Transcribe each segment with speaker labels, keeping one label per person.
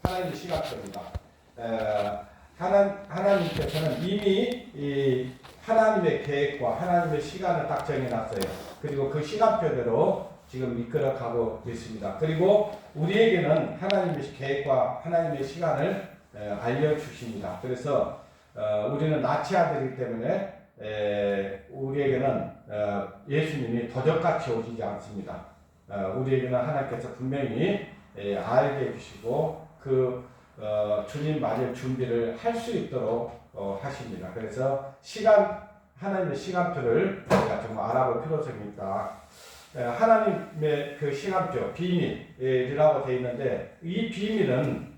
Speaker 1: 하나님의 시간표입니다. 하나님께서는 이미 이 하나님의 계획과 하나님의 시간을 딱 정해놨어요. 그리고 그 시간표대로 지금 이끌어가고 있습니다. 그리고 우리에게는 하나님의 계획과 하나님의 시간을 알려주십니다. 그래서 우리는 나치아들이기 때문에 우리에게는 예수님이 도적같이 오시지 않습니다. 우리에게는 하나님께서 분명히 알게 해주시고 주님 맞을 준비를 할 수 있도록 하십니다. 그래서 하나님의 시간표를 우리가 좀 알아볼 필요성이 있다. 하나님의 그 시간표, 비밀이라고 되어 있는데 이 비밀은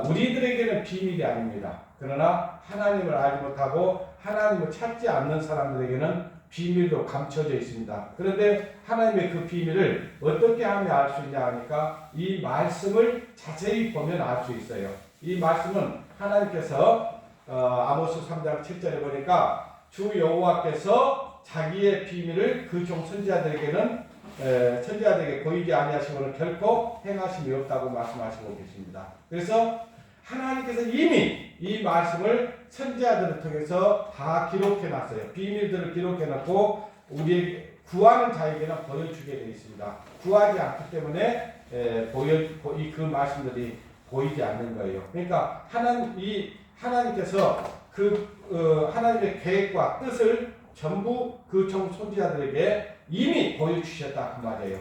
Speaker 1: 우리들에게는 비밀이 아닙니다. 그러나 하나님을 알지 못하고 하나님을 찾지 않는 사람들에게는 비밀로 감춰져 있습니다. 그런데 하나님의 그 비밀을 어떻게 하면 알 수 있냐 하니까 이 말씀을 자세히 보면 알 수 있어요. 이 말씀은 하나님께서 아모스 3장 7절에 보니까 주 여호와께서 자기의 비밀을 그 종 선지자들에게 보이지 아니하시고는 결코 행하심이 없다고 말씀하시고 계십니다. 그래서 하나님께서 이미 이 말씀을 선지자들을 통해서 다 기록해 놨어요. 비밀들을 기록해 놨고 우리 구하는 자에게는 보여주게 되어 있습니다. 구하지 않기 때문에 그 말씀들이 보이지 않는 거예요. 그러니까 하나님께서 하나님의 계획과 뜻을 전부 그 종 선지자들에게 이미 보여주셨다 그 말이에요.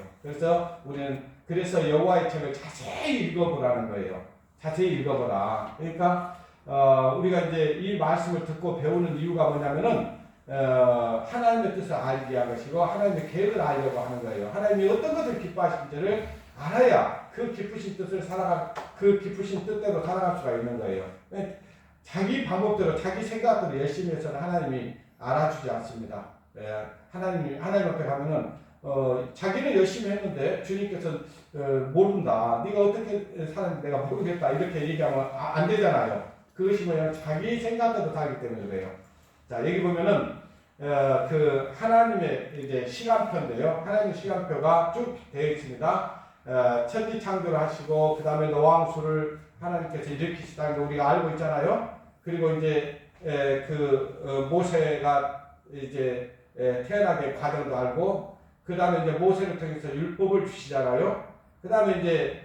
Speaker 1: 그래서 여호와의 책을 자세히 읽어보라는 거예요. 자세히 읽어보라. 그러니까 우리가 이제 이 말씀을 듣고 배우는 이유가 뭐냐면은 하나님의 뜻을 알기 위한 것이고 하나님의 계획을 알려고 하는 거예요. 하나님이 어떤 것을 기뻐하시는지를 알아야 그 기쁘신 뜻대로 살아갈 수가 있는 거예요. 자기 방법대로 자기 생각대로 열심히 해서는 하나님이 알아주지 않습니다. 하나님 앞에 가면은 자기는 열심히 했는데 주님께서 모른다. 네가 어떻게 사는지 내가 모르겠다. 이렇게 얘기하면 안 되잖아요. 그것이 뭐냐면 자기 생각대로 살기 때문에 그래요. 자, 여기 보면은 하나님의 이제 시간표인데요. 하나님의 시간표가 쭉 되어 있습니다. 천지 창조를 하시고 그 다음에 노왕수를 하나님께서 일으키시다는 걸 우리가 알고 있잖아요. 그리고 이제 모세가 이제 태어나게 과정도 알고 그 다음에 이제 모세를 통해서 율법을 주시잖아요. 그 다음에 이제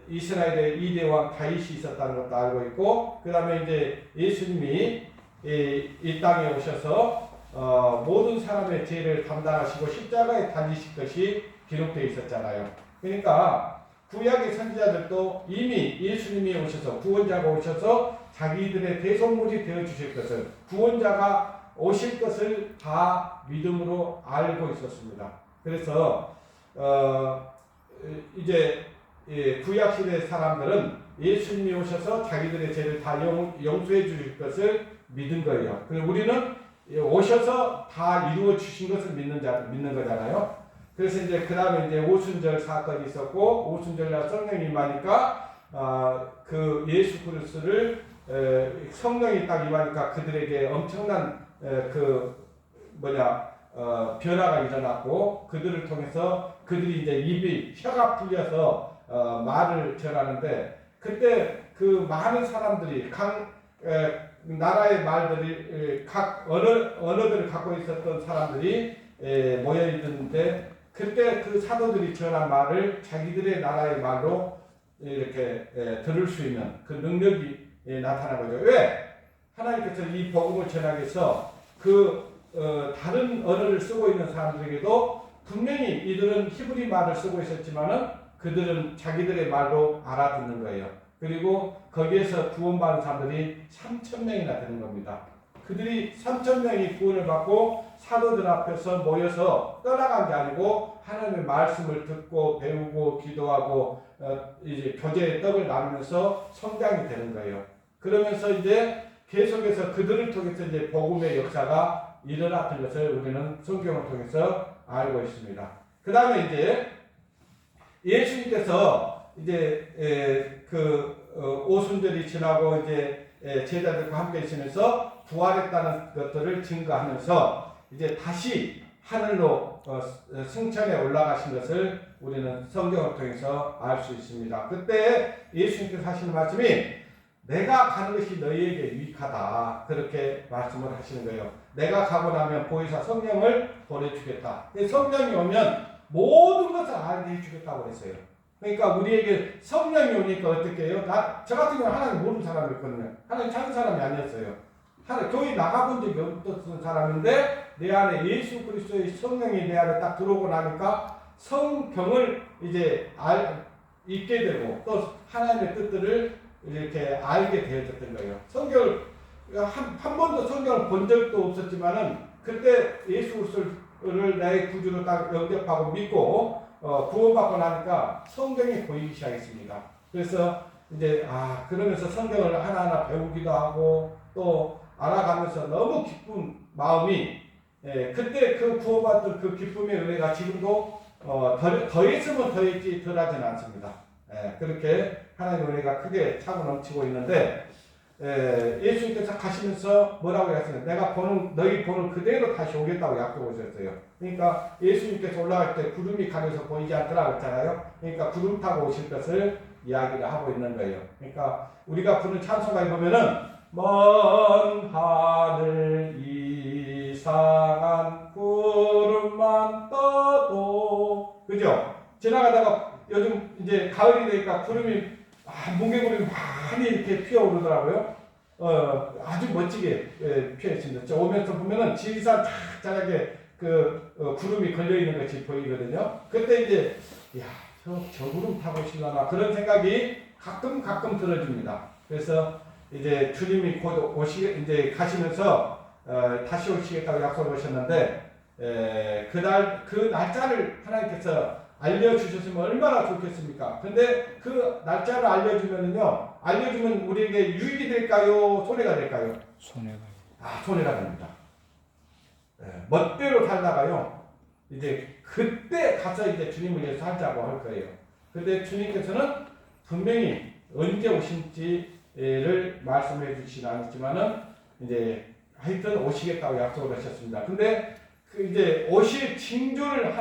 Speaker 1: 이스라엘의 2대 왕 다윗이 있었다는 것도 알고 있고 그 다음에 이제 예수님이 이 땅에 오셔서 모든 사람의 죄를 담당하시고 십자가에 달리실 것이 기록되어 있었잖아요. 그러니까 구약의 선지자들도 이미 예수님이 오셔서 구원자가 오셔서 자기들의 대속물이 되어주실 것을 구원자가 오실 것을 다 믿음으로 알고 있었습니다. 그래서 이제 구약 시대 사람들은 예수님이 오셔서 자기들의 죄를 다 용서해 주실 것을 믿은 거예요. 그리고 우리는 오셔서 다 이루어 주신 것을 믿는 거잖아요. 그래서 이제 그 다음에 이제 오순절 사건이 있었고 오순절날 성령이 임하니까 그 예수 그리스도를 성령이 딱 임하니까 그들에게 엄청난 변화가 일어났고 그들을 통해서 그들이 이제 혀가 풀려서 말을 전하는데 그때 그 많은 사람들이 나라의 말들이 각 언어들을 갖고 있었던 사람들이 모여 있는데 그때 그 사도들이 전한 말을 자기들의 나라의 말로 이렇게 들을 수 있는 그 능력이 나타난 거죠. 왜? 하나님께서 이 복음을 전하기 위해서 다른 언어를 쓰고 있는 사람들에게도 분명히 이들은 히브리 말을 쓰고 있었지만은 그들은 자기들의 말로 알아듣는 거예요. 그리고 거기에서 구원받은 사람들이 3,000명이나 되는 겁니다. 그들이 3,000명이 구원을 받고 사도들 앞에서 모여서 떠나간 게 아니고 하나님의 말씀을 듣고 배우고 기도하고 이제 교제의 떡을 나누면서 성장이 되는 거예요. 그러면서 이제 계속해서 그들을 통해서 이제 복음의 역사가 일어났던 것을 우리는 성경을 통해서 알고 있습니다. 그 다음에 이제 예수님께서 이제 오순절이 지나고 이제 제자들과 함께 있으면서 부활했다는 것들을 증거하면서 이제 다시 하늘로 승천에 올라가신 것을 우리는 성경을 통해서 알 수 있습니다. 그때 예수님께서 하시는 말씀이 내가 가는 것이 너희에게 유익하다 그렇게 말씀을 하시는 거예요. 내가 가고 나면 보혜사 성령을 보내주겠다. 성령이 오면 모든 것을 알게 해주겠다고 했어요. 그러니까 우리에게 성령이 오니까 어떻게 해요? 저 같은 경우는 하나님 모르는 사람이었거든요. 하나님 찾은 사람이 아니었어요. 교회 나가본 적이 없었던 사람인데 내 안에 예수 그리스도의 성령이 내 안에 딱 들어오고 나니까 성경을 이제 읽게 되고 또 하나님의 뜻들을 이렇게 알게 되어졌던 거예요. 성경을 한 번도 성경을 본 적도 없었지만은 그때 예수 그리스도를 나의 구주로 딱 영접하고 믿고 구원받고 나니까 성경이 보이기 시작했습니다. 그래서 이제 그러면서 성경을 하나하나 배우기도 하고 또 알아가면서 너무 기쁜 마음이 그때 그 구원받은 그 기쁨의 은혜가 지금도 더했으면 더했지 덜하지는 않습니다. 그렇게 하나님의 은혜가 크게 차고 넘치고 있는데 예수님께서 가시면서 뭐라고 하셨어요? 내가 너희 본을 그대로 다시 오겠다고 약속하셨어요. 그러니까 예수님께서 올라갈 때 구름이 가려서 보이지 않더라고 했잖아요. 그러니까 구름 타고 오실 것을 이야기를 하고 있는 거예요. 그러니까 우리가 부르는 찬송가에 보면은 먼 하늘 이상한 구름만 떠도 그죠? 지나가다가 요즘 이제 가을이 되니까 구름이 뭉게구름이 많이 이렇게 피어오르더라고요. 아주 멋지게 피어있습니다. 오면서 보면은 지리산 쫙쫙하게 구름이 걸려있는 것이 보이거든요. 그때 이제 저 구름 타고 오시려나 그런 생각이 가끔 들어집니다. 그래서 이제 주님이 곧 이제 가시면서 다시 오시겠다고 약속하셨는데 그 날짜를 하나님께서 알려주셨으면 얼마나 좋겠습니까? 근데 그 날짜를 알려주면 우리에게 유익이 될까요? 손해가 될까요? 손해가 됩니다. 멋대로 살다가요. 이제 그때 가서 이제 주님을 위해서 살자고 할 거예요. 근데 주님께서는 분명히 언제 오실지를 말씀해 주시진 않았지만은 이제 하여튼 오시겠다고 약속을 하셨습니다. 근데 이제 오실 징조를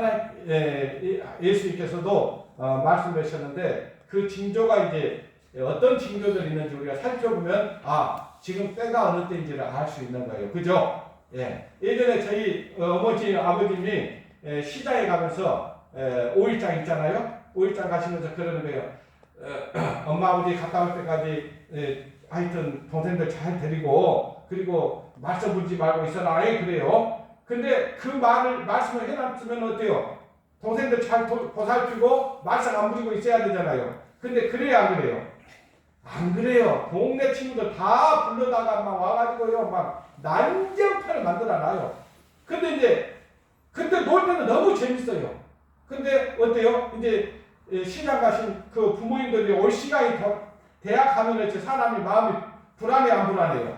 Speaker 1: 예수님께서도 말씀하셨는데 그 징조가 이제 어떤 징조들이 있는지 우리가 살펴보면 지금 때가 어느 때인지를 알 수 있는 거예요. 그죠? 예전에 저희 아버님이 시장에 가면서 5일장 있잖아요. 5일장 가시면서 그러는 거예요. 엄마 아버지 갔다 올 때까지 하여튼 동생들 잘 데리고 그리고 말썽 부리지 말고 있어라 그래요. 근데 그 말씀을 해놨으면 어때요? 동생들 잘 보살피고 말썽 안 부리고 있어야 되잖아요. 근데 그래요 안 그래요? 안 그래요. 동네 친구들 다 불러다가 막 와가지고요 막 난장판을 만들어놔요. 근데 이제 그때 놀 때는 너무 재밌어요. 근데 어때요? 이제 시장 가신 그 부모님들이 올 시간이 대학 가면 사람이 마음이 불안해 안 불안해요?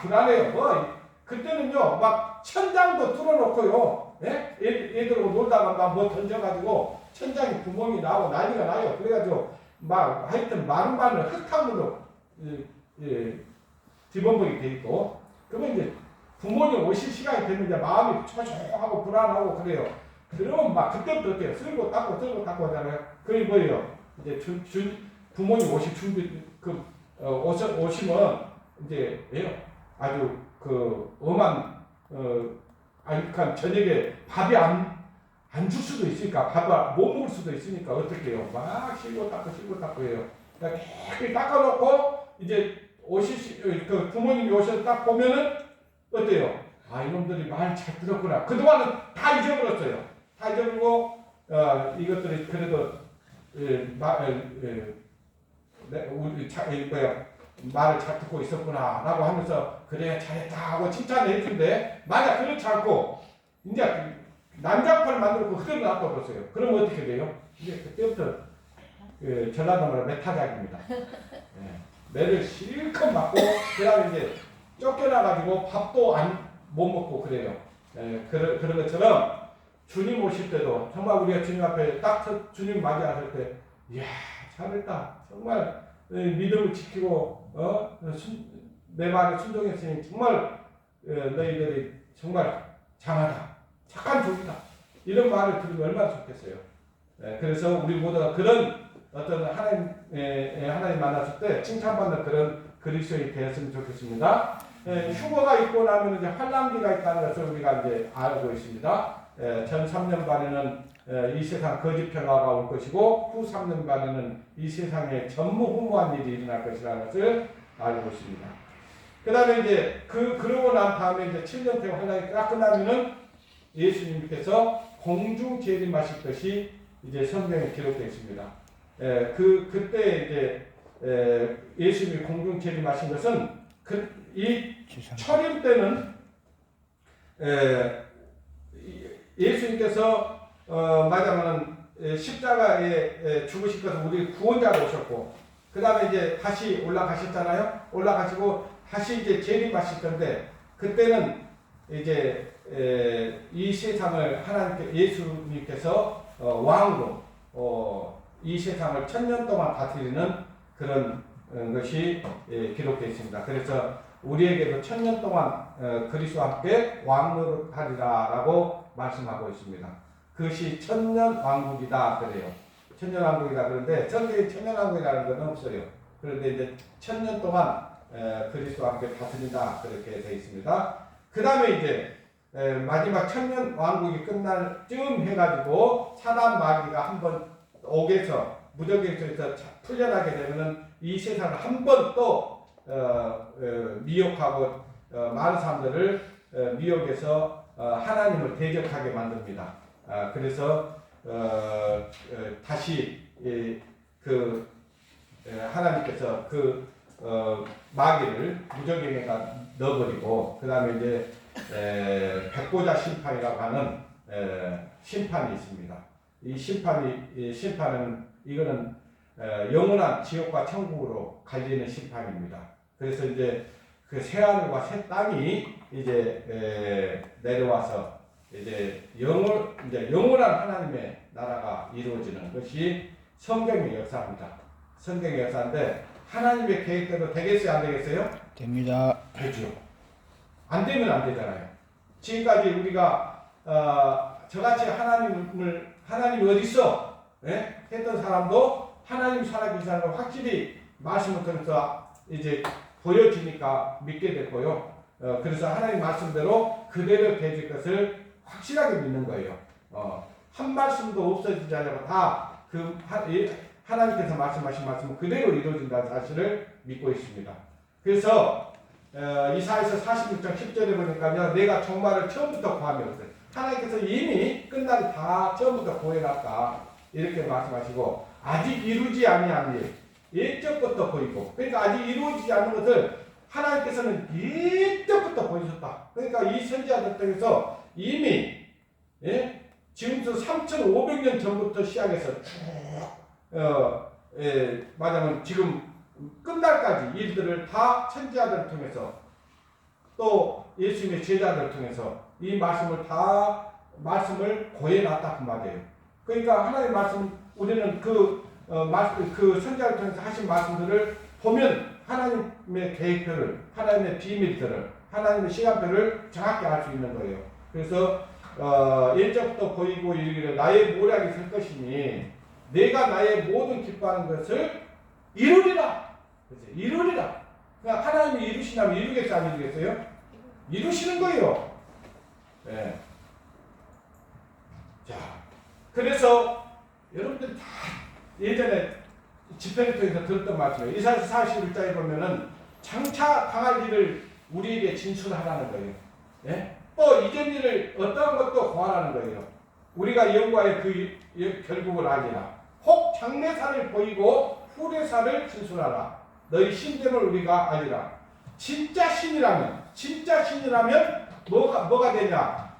Speaker 1: 불안해요. 그때는요 막 천장도 뚫어놓고요. 애들하고 놀다가 막 뭐 던져가지고 천장에 구멍이 나고 난리가 나요. 그래가지고 막 하여튼 마른 흙탕물로 뒤범벅이 돼 있고 그러면 이제 부모님 오실 시간이 되면 이제 마음이 초조하고 불안하고 그래요. 그러면 막 그때부터 어때요? 쓸고 닦고 하잖아요. 그게 뭐예요? 이제 부모님 오실 준비 오시면 이제 아주 엄한 그러니까 저녁에 밥이 안 줄 수도 있으니까 밥을 못 먹을 수도 있으니까 어떻게 해요? 막 실고 닦고 해요. 그러니까 깨끗이 닦아놓고 이제 그 부모님이 오셔서 딱 보면은 어때요? 이놈들이 말 잘 들었구나. 그동안은 다 잊어버렸어요. 다 잊어버리고 이것들이 그래도 말을 잘 듣고 있었구나 라고 하면서 그래 잘했다 하고 칭찬을 해준대. 만약 그렇지 않고 이제 난장판을 만들고 그대로 놔둬버렸어요. 그러면 어떻게 돼요? 이제 그때부터 전라도 말로 메타작입니다. 매를 실컷 맞고 그다음에 이제 쫓겨나가지고 밥도 못 먹고 그래요. 그런 것처럼 주님 오실 때도 정말 우리가 주님 앞에 딱 주님 맞이하실 때 이야 잘했다 정말 믿음을 지키고 내 말에 순종했으니 정말 너희들이 정말 장하다 착한 종이다. 이런 말을 들으면 얼마나 좋겠어요. 그래서 우리 모두가 그런 어떤 하나님 만났을 때 칭찬받는 그런 그리스도인이 되었으면 좋겠습니다. 휴거가 있고 나면 이제 환란기가 있다는 것을 우리가 이제 알고 있습니다. 전 3년간에는 이 세상 거짓 평화가 올 것이고 후 3년간에는 이 세상에 전무후무한 일이 일어날 것이라는 것을 알고 있습니다. 그 다음에 이제 그러고 난 다음에 이제 7년째 환란이 딱 끝나면은 예수님께서 공중 재림하실 것이 이제 성경에 기록되어 있습니다. 그때 이제 예수님이 공중 재림하신 것은 이 철임 때는 예수님께서 말하자면 십자가에 죽으실 것은 우리 구원자로 오셨고 그 다음에 이제 다시 올라가셨잖아요. 올라가시고 다시 이제 재림하실 건데 그때는 이제 이 세상을 하나님께 예수님께서 왕으로 이 세상을 1000년 동안 다스리는 그런 것이 기록되어 있습니다. 그래서 우리에게도 1000년 동안 그리스도와 함께 왕노릇하리라라고 말씀하고 있습니다. 그것이 1000년 왕국이다 그래요. 1000년 왕국이다 그런데 성경에 1000년 왕국이라는 건 없어요. 그런데 이제 1000년 동안 그리스도와 함께 다스린다 그렇게 되어 있습니다. 그 다음에 이제 마지막 1000년 왕국이 끝날 쯤 해가지고 사단 마귀가 한번 옥에서 무적에서 풀려나게 되면은 이 세상을 한 번 또 미혹하고 많은 사람들을 미혹해서 하나님을 대적하게 만듭니다. 그래서 다시 하나님께서 마귀를 무적에게가 넣어버리고 그 다음에 이제 백보자 심판이라고 하는 심판이 있습니다. 이 심판은 이거는 영원한 지옥과 천국으로 갈리는 심판입니다. 그래서 이제 그 새하늘과 새 땅이 이제 내려와서 이제 영원한 하나님의 나라가 이루어지는 것이 성경의 역사입니다. 성경의 역사인데 하나님의 계획대로 되겠어요, 안 되겠어요?
Speaker 2: 됩니다.
Speaker 1: 되죠. 안 되면 안 되잖아요. 지금까지 우리가 저같이 하나님 어디 있어? 했던 사람도 하나님 살아계신 사람을 확실히 말씀을 통해서 이제 보여지니까 믿게 됐고요. 그래서 하나님 말씀대로 그대로 되질 것을 확실하게 믿는 거예요. 한 말씀도 없어지지 않고 다 하나님께서 말씀하신 말씀은 그대로 이루어진다는 사실을 믿고 있습니다. 그래서 이사야서 46장 10절에 보니까요. 내가 종말을 처음부터 구하면서 하나님께서 이미 끝나기 다 처음부터 구해놨다. 이렇게 말씀하시고 아직 이루지 아니한 일 옛적부터 보이고 그러니까 아직 이루어지지 않는 것을 하나님께서는 옛적부터 보이셨다. 그러니까 이 선지자들 통해서 이미 지금부터 3500년 전부터 시작해서 말하자면 지금 끝날까지 일들을 다 선지자들을 통해서 또 예수님의 제자들을 통해서 이 말씀을 고해놨다 그 말이에요. 그러니까 하나님의 말씀 우리는 그 선지자를 통해서 하신 말씀들을 보면 하나님의 계획표를 하나님의 비밀들을 하나님의 시간표를 정확히 알 수 있는 거예요. 그래서 옛적부터 보이고 이르기를 나의 모략이 설 것이니 내가 나의 모든 기뻐하는 것을 이루리라. 그렇죠? 이루리라. 그러니까 하나님이 이루시냐면 이루겠어요, 안 이루겠어요? 이루시는 거예요. 네. 자, 그래서 여러분들 다 예전에 집회를 통해서 들었던 말씀이에요. 이사야서 41장에 보면은 장차 당할 일을 우리에게 진술하라는 거예요. 네? 또 이전 일을 어떠한 것도 고하라는 거예요. 우리가 여호와의 그 결국을 알리라. 혹 장래사를 보이고 후래사를 진술하라. 너희 신됨을 우리가 알리라. 진짜 신이라면 뭐가 되냐?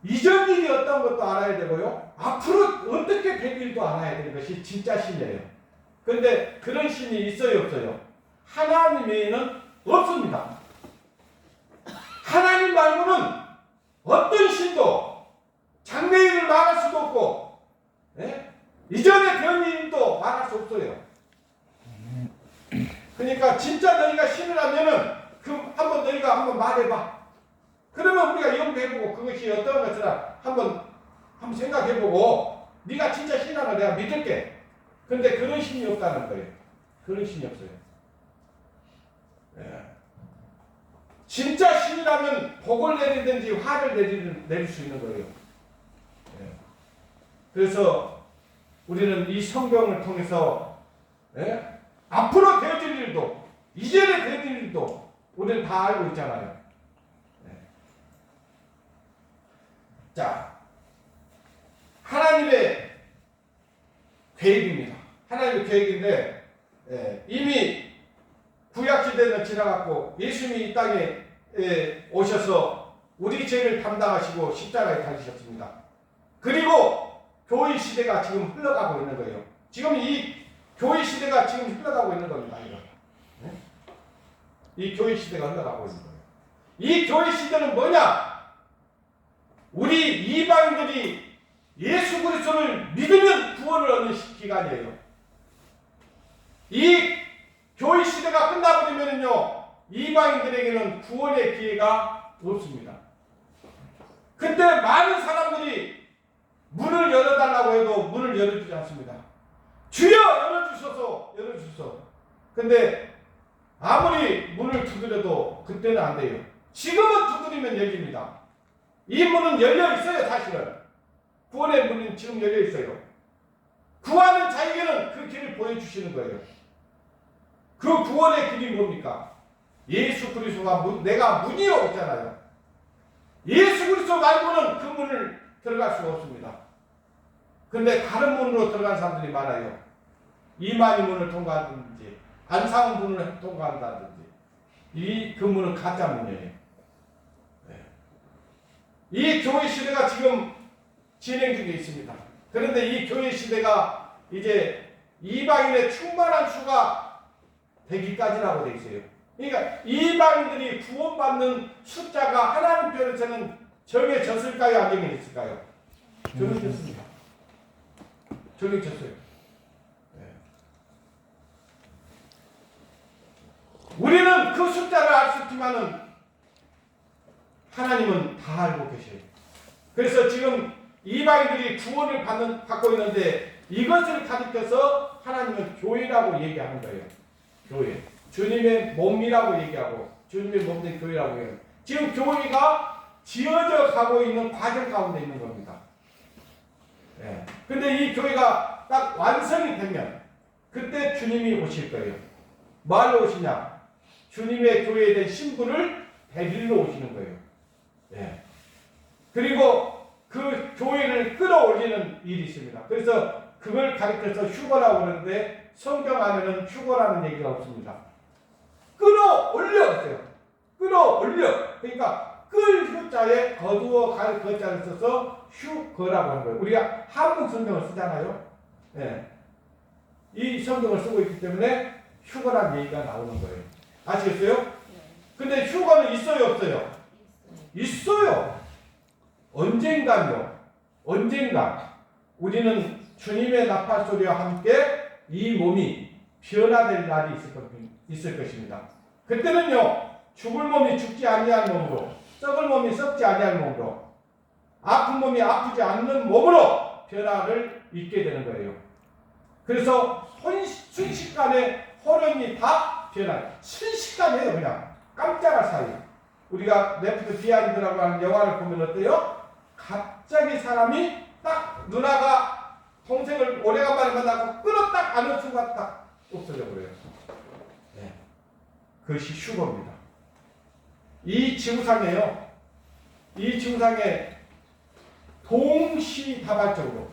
Speaker 1: 이전 일이 어떤 것도 알아야 되고요. 앞으로 어떻게 될 일도 알아야 되는 것이 진짜 신이에요. 그런데 그런 신이 있어요, 없어요? 하나님 외에는 없습니다. 하나님 말고는 어떤 신도 장래일을 말할 수도 없고 이전에 된 일도 말할 수 없어요. 그러니까 진짜 너희가 신을 하면은 한번 너희가 한번 말해봐. 그러면 우리가 연구해보고 그것이 어떤 것이라 한번 생각해보고 네가 진짜 신앙을 내가 믿을게. 근데 그런 신이 없다는 거예요. 그런 신이 없어요. 예. 진짜 신이라면 복을 내리든지 화를 내릴 수 있는 거예요. 예. 그래서 우리는 이 성경을 통해서 예? 앞으로 되어질 일도 이전에 되어질 일도 우리는 다 알고 있잖아요. 예. 자, 하나님의 계획입니다. 하나님의 계획인데 예, 이미 구약시대는 지나갔고 예수님이 이 땅에 오셔서 우리 죄를 담당하시고 십자가에 달리셨습니다. 그리고 교회 시대가 지금 흘러가고 있는 거예요. 지금 이 교회 시대가 지금 흘러가고 있는 겁니다. 이거. 네? 이 교회 시대가 흘러가고 있는 거예요. 이 교회 시대는 뭐냐? 우리 이방인들이 예수 그리스도를 믿으면 구원을 얻는 기간이에요. 이 교회 시대가 끝나버리면요, 이방인들에게는 구원의 기회가 없습니다. 그때 많은 사람들이 문을 열어달라고 해도 문을 열어주지 않습니다. 주여 열어주소서, 열어주소서. 근데 아무리 문을 두드려도 그때는 안 돼요. 지금은 두드리면 열립니다. 이 문은 열려 있어요, 사실은. 구원의 문은 지금 열려 있어요. 구하는 자에게는 그 길을 보여주시는 거예요. 그 구원의 길이 뭡니까? 예수 그리스도가 내가 문이요 없잖아요. 예수 그리스도 말고는 그 문을 들어갈 수가 없습니다. 근데 다른 문으로 들어간 사람들이 많아요. 이만희 문을 통과하든지 안상훈 문을 통과한다든지 그 문은 가짜 문이에요. 네. 이 교회 시대가 지금 진행 중에 있습니다. 그런데 이 교회 시대가 이제 이방인의 충만한 수가 되기까지라고 되어 있어요. 그러니까 이방인들이 구원받는 숫자가 하나님 편에서는 정해졌을까요? 안 정해졌을까요? 정해졌습니다. 정해졌어요. 네. 우리는 그 숫자를 알 수 있지만은 하나님은 다 알고 계셔요. 그래서 지금 이방인들이 구원을 받고 있는데 이것을 가리켜서 하나님은 교회라고 얘기하는 거예요. 교회. 주님의 몸이라고 얘기하고 주님의 몸된 교회라고 해요. 지금 교회가 지어져 가고 있는 과정 가운데 있는 겁니다. 예. 근데 이 교회가 딱 완성이 되면 그때 주님이 오실 거예요. 뭐하러 오시냐? 주님의 교회에 대한 신분을 데리러 오시는 거예요. 예. 그리고 그 교회를 끌어올리는 일이 있습니다. 그래서 그걸 가리켜서 휴거라고 그러는데 성경 안에는 휴거라는 얘기가 없습니다. 끌어올렸어요. 끌어올려. 그러니까 끌 휴자에 거두어 갈 거자를 써서 휴거라고 하는 거예요. 우리가 한국 성경을 쓰잖아요. 예. 이 성경을 쓰고 있기 때문에 휴거라는 얘기가 나오는 거예요. 아시겠어요? 근데 휴거는 있어요, 없어요? 있어요. 언젠가요. 언젠가 우리는 주님의 나팔 소리와 함께 이 몸이 변화될 날이 있을 것입니다. 그때는요, 죽을 몸이 죽지 아니할 몸으로, 썩을 몸이 썩지 아니할 몸으로, 아픈 몸이 아프지 않는 몸으로 변화를 입게 되는 거예요. 그래서 순식간에 호련이 다 변화해요. 순식간이에요, 그냥. 깜짝할 사이. 우리가 레프트 비하인드라고 하는 영화를 보면 어때요? 갑자기 사람이 딱 누나가 동생을 오래간만에 만나고 끌어 딱 안은 순간 딱 없어져 버려요. 네. 그것이 휴거입니다. 이 지구상에요. 이 지구상에 동시다발적으로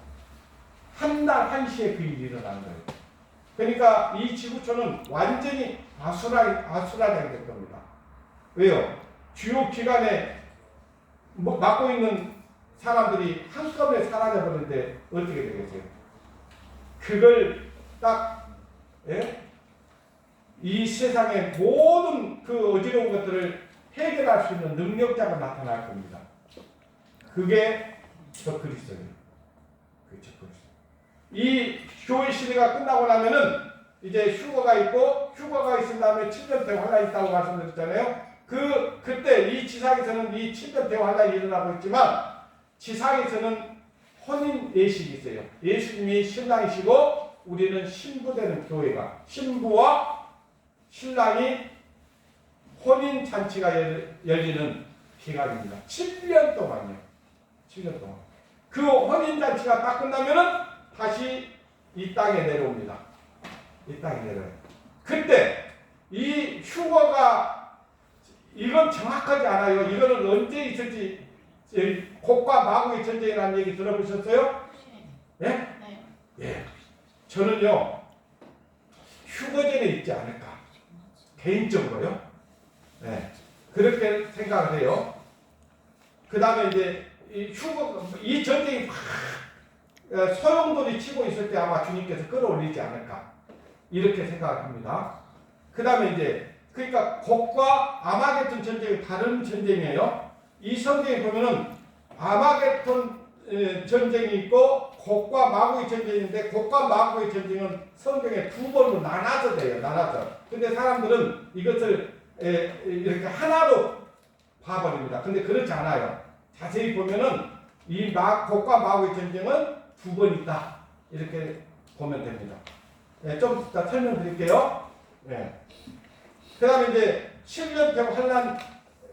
Speaker 1: 한 날 한시에 그 일이 일어나는 거예요. 그러니까 이 지구촌은 완전히 아수라장이 될 겁니다. 왜요? 주요 기관에 맡고 있는 사람들이 한꺼번에 사라져버리는데 어떻게 되겠어요? 그걸 딱 이 세상의 모든 그 어지러운 것들을 해결할 수 있는 능력자가 나타날 겁니다. 그게 저 그리스도예요. 그게 저 그리스도. 이 교회 시대가 끝나고 나면은 이제 휴거가 있고 휴거가 있은 다음에 7년 대환란이 있다고 말씀드렸잖아요. 그때 이 지상에서는 이 7년 대화 환란이 일어나고 있지만 지상에서는 혼인 예식이 있어요. 예수님이 신랑이시고 우리는 신부되는 교회가 신부와 신랑이 혼인 잔치가 열리는 기간입니다. 7년 동안요. 7년 동안. 그 혼인 잔치가 딱 끝나면은 다시 이 땅에 내려옵니다. 이 땅에 내려요. 그때 이 휴거가 이건 정확하지 않아요. 이거는 언제 있을지 곡과 마구의 전쟁이라는 얘기 들어보셨어요? 예?
Speaker 2: 네.
Speaker 1: 예. 저는요 휴거전에 있지 않을까 개인적으로요. 예. 그렇게 생각을 해요. 그 다음에 이제 이 전쟁이 막 소용돌이 치고 있을 때 아마 주님께서 끌어올리지 않을까 이렇게 생각합니다. 그 다음에 이제 그러니까 곡과 아마겟돈 전쟁이 다른 전쟁이에요. 이 성경에 보면은 아마겟돈 전쟁이 있고 곡과 마구의 전쟁인데 곡과 마구의 전쟁은 성경에 두 번으로 나눠서 돼요. 나눠서. 근데 사람들은 이것을 이렇게 하나로 봐버립니다. 근데 그렇지 않아요. 자세히 보면은 이 곡과 마구의 전쟁은 두 번 있다. 이렇게 보면 됩니다. 좀 이따 설명드릴게요. 그 다음에 이제 7년 대화 환란,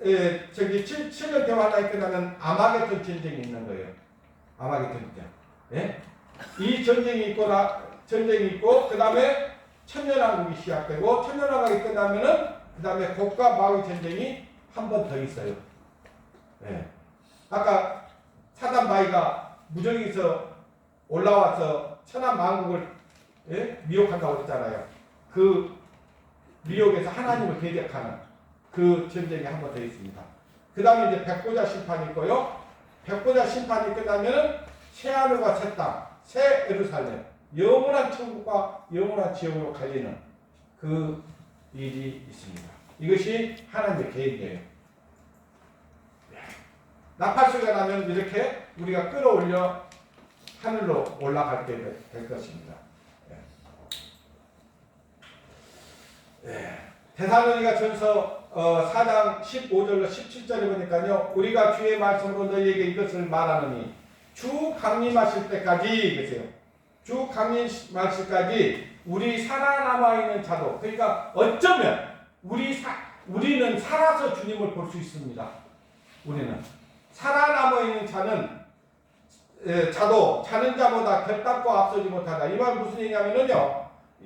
Speaker 1: 7년 대화 환란이 끝나면 아마겟돈 전쟁이 있는 거예요. 아마겟돈 전쟁. 이 전쟁이 있고, 그 다음에 천년왕국이 시작되고, 천년왕국이 끝나면은, 그 다음에 곡과 마구의 전쟁이 한 번 더 있어요. 아까 사단바위가 무적에서 올라와서 천하만국을 미혹한다고 했잖아요. 그 미혹에서 하나님을 대적하는 그 전쟁이 한 번 더 있습니다. 그 다음에 이제 백보자 심판이 있고요. 백보자 심판이 끝나면은 새하늘과 새 땅, 새 예루살렘, 영원한 천국과 영원한 지옥으로 갈리는 그 일이 있습니다. 이것이 하나님의 계획이에요. 나팔소리가 나면 이렇게 우리가 끌어올려 하늘로 올라갈 때 될 것입니다. 데살로니가 전서 4장 15절로 17절에 보니까요. 우리가 주의 말씀으로 너희에게 이것을 말하노니 주 강림하실 때까지 그랬어요. 주 강림하실 때까지 우리 살아남아 있는 자도 그러니까 어쩌면 우리는 살아서 주님을 볼 수 있습니다. 우리는 살아남아 있는 자도 자는 자보다 결단코 앞서지 못하다. 이 말 무슨 얘기냐면요.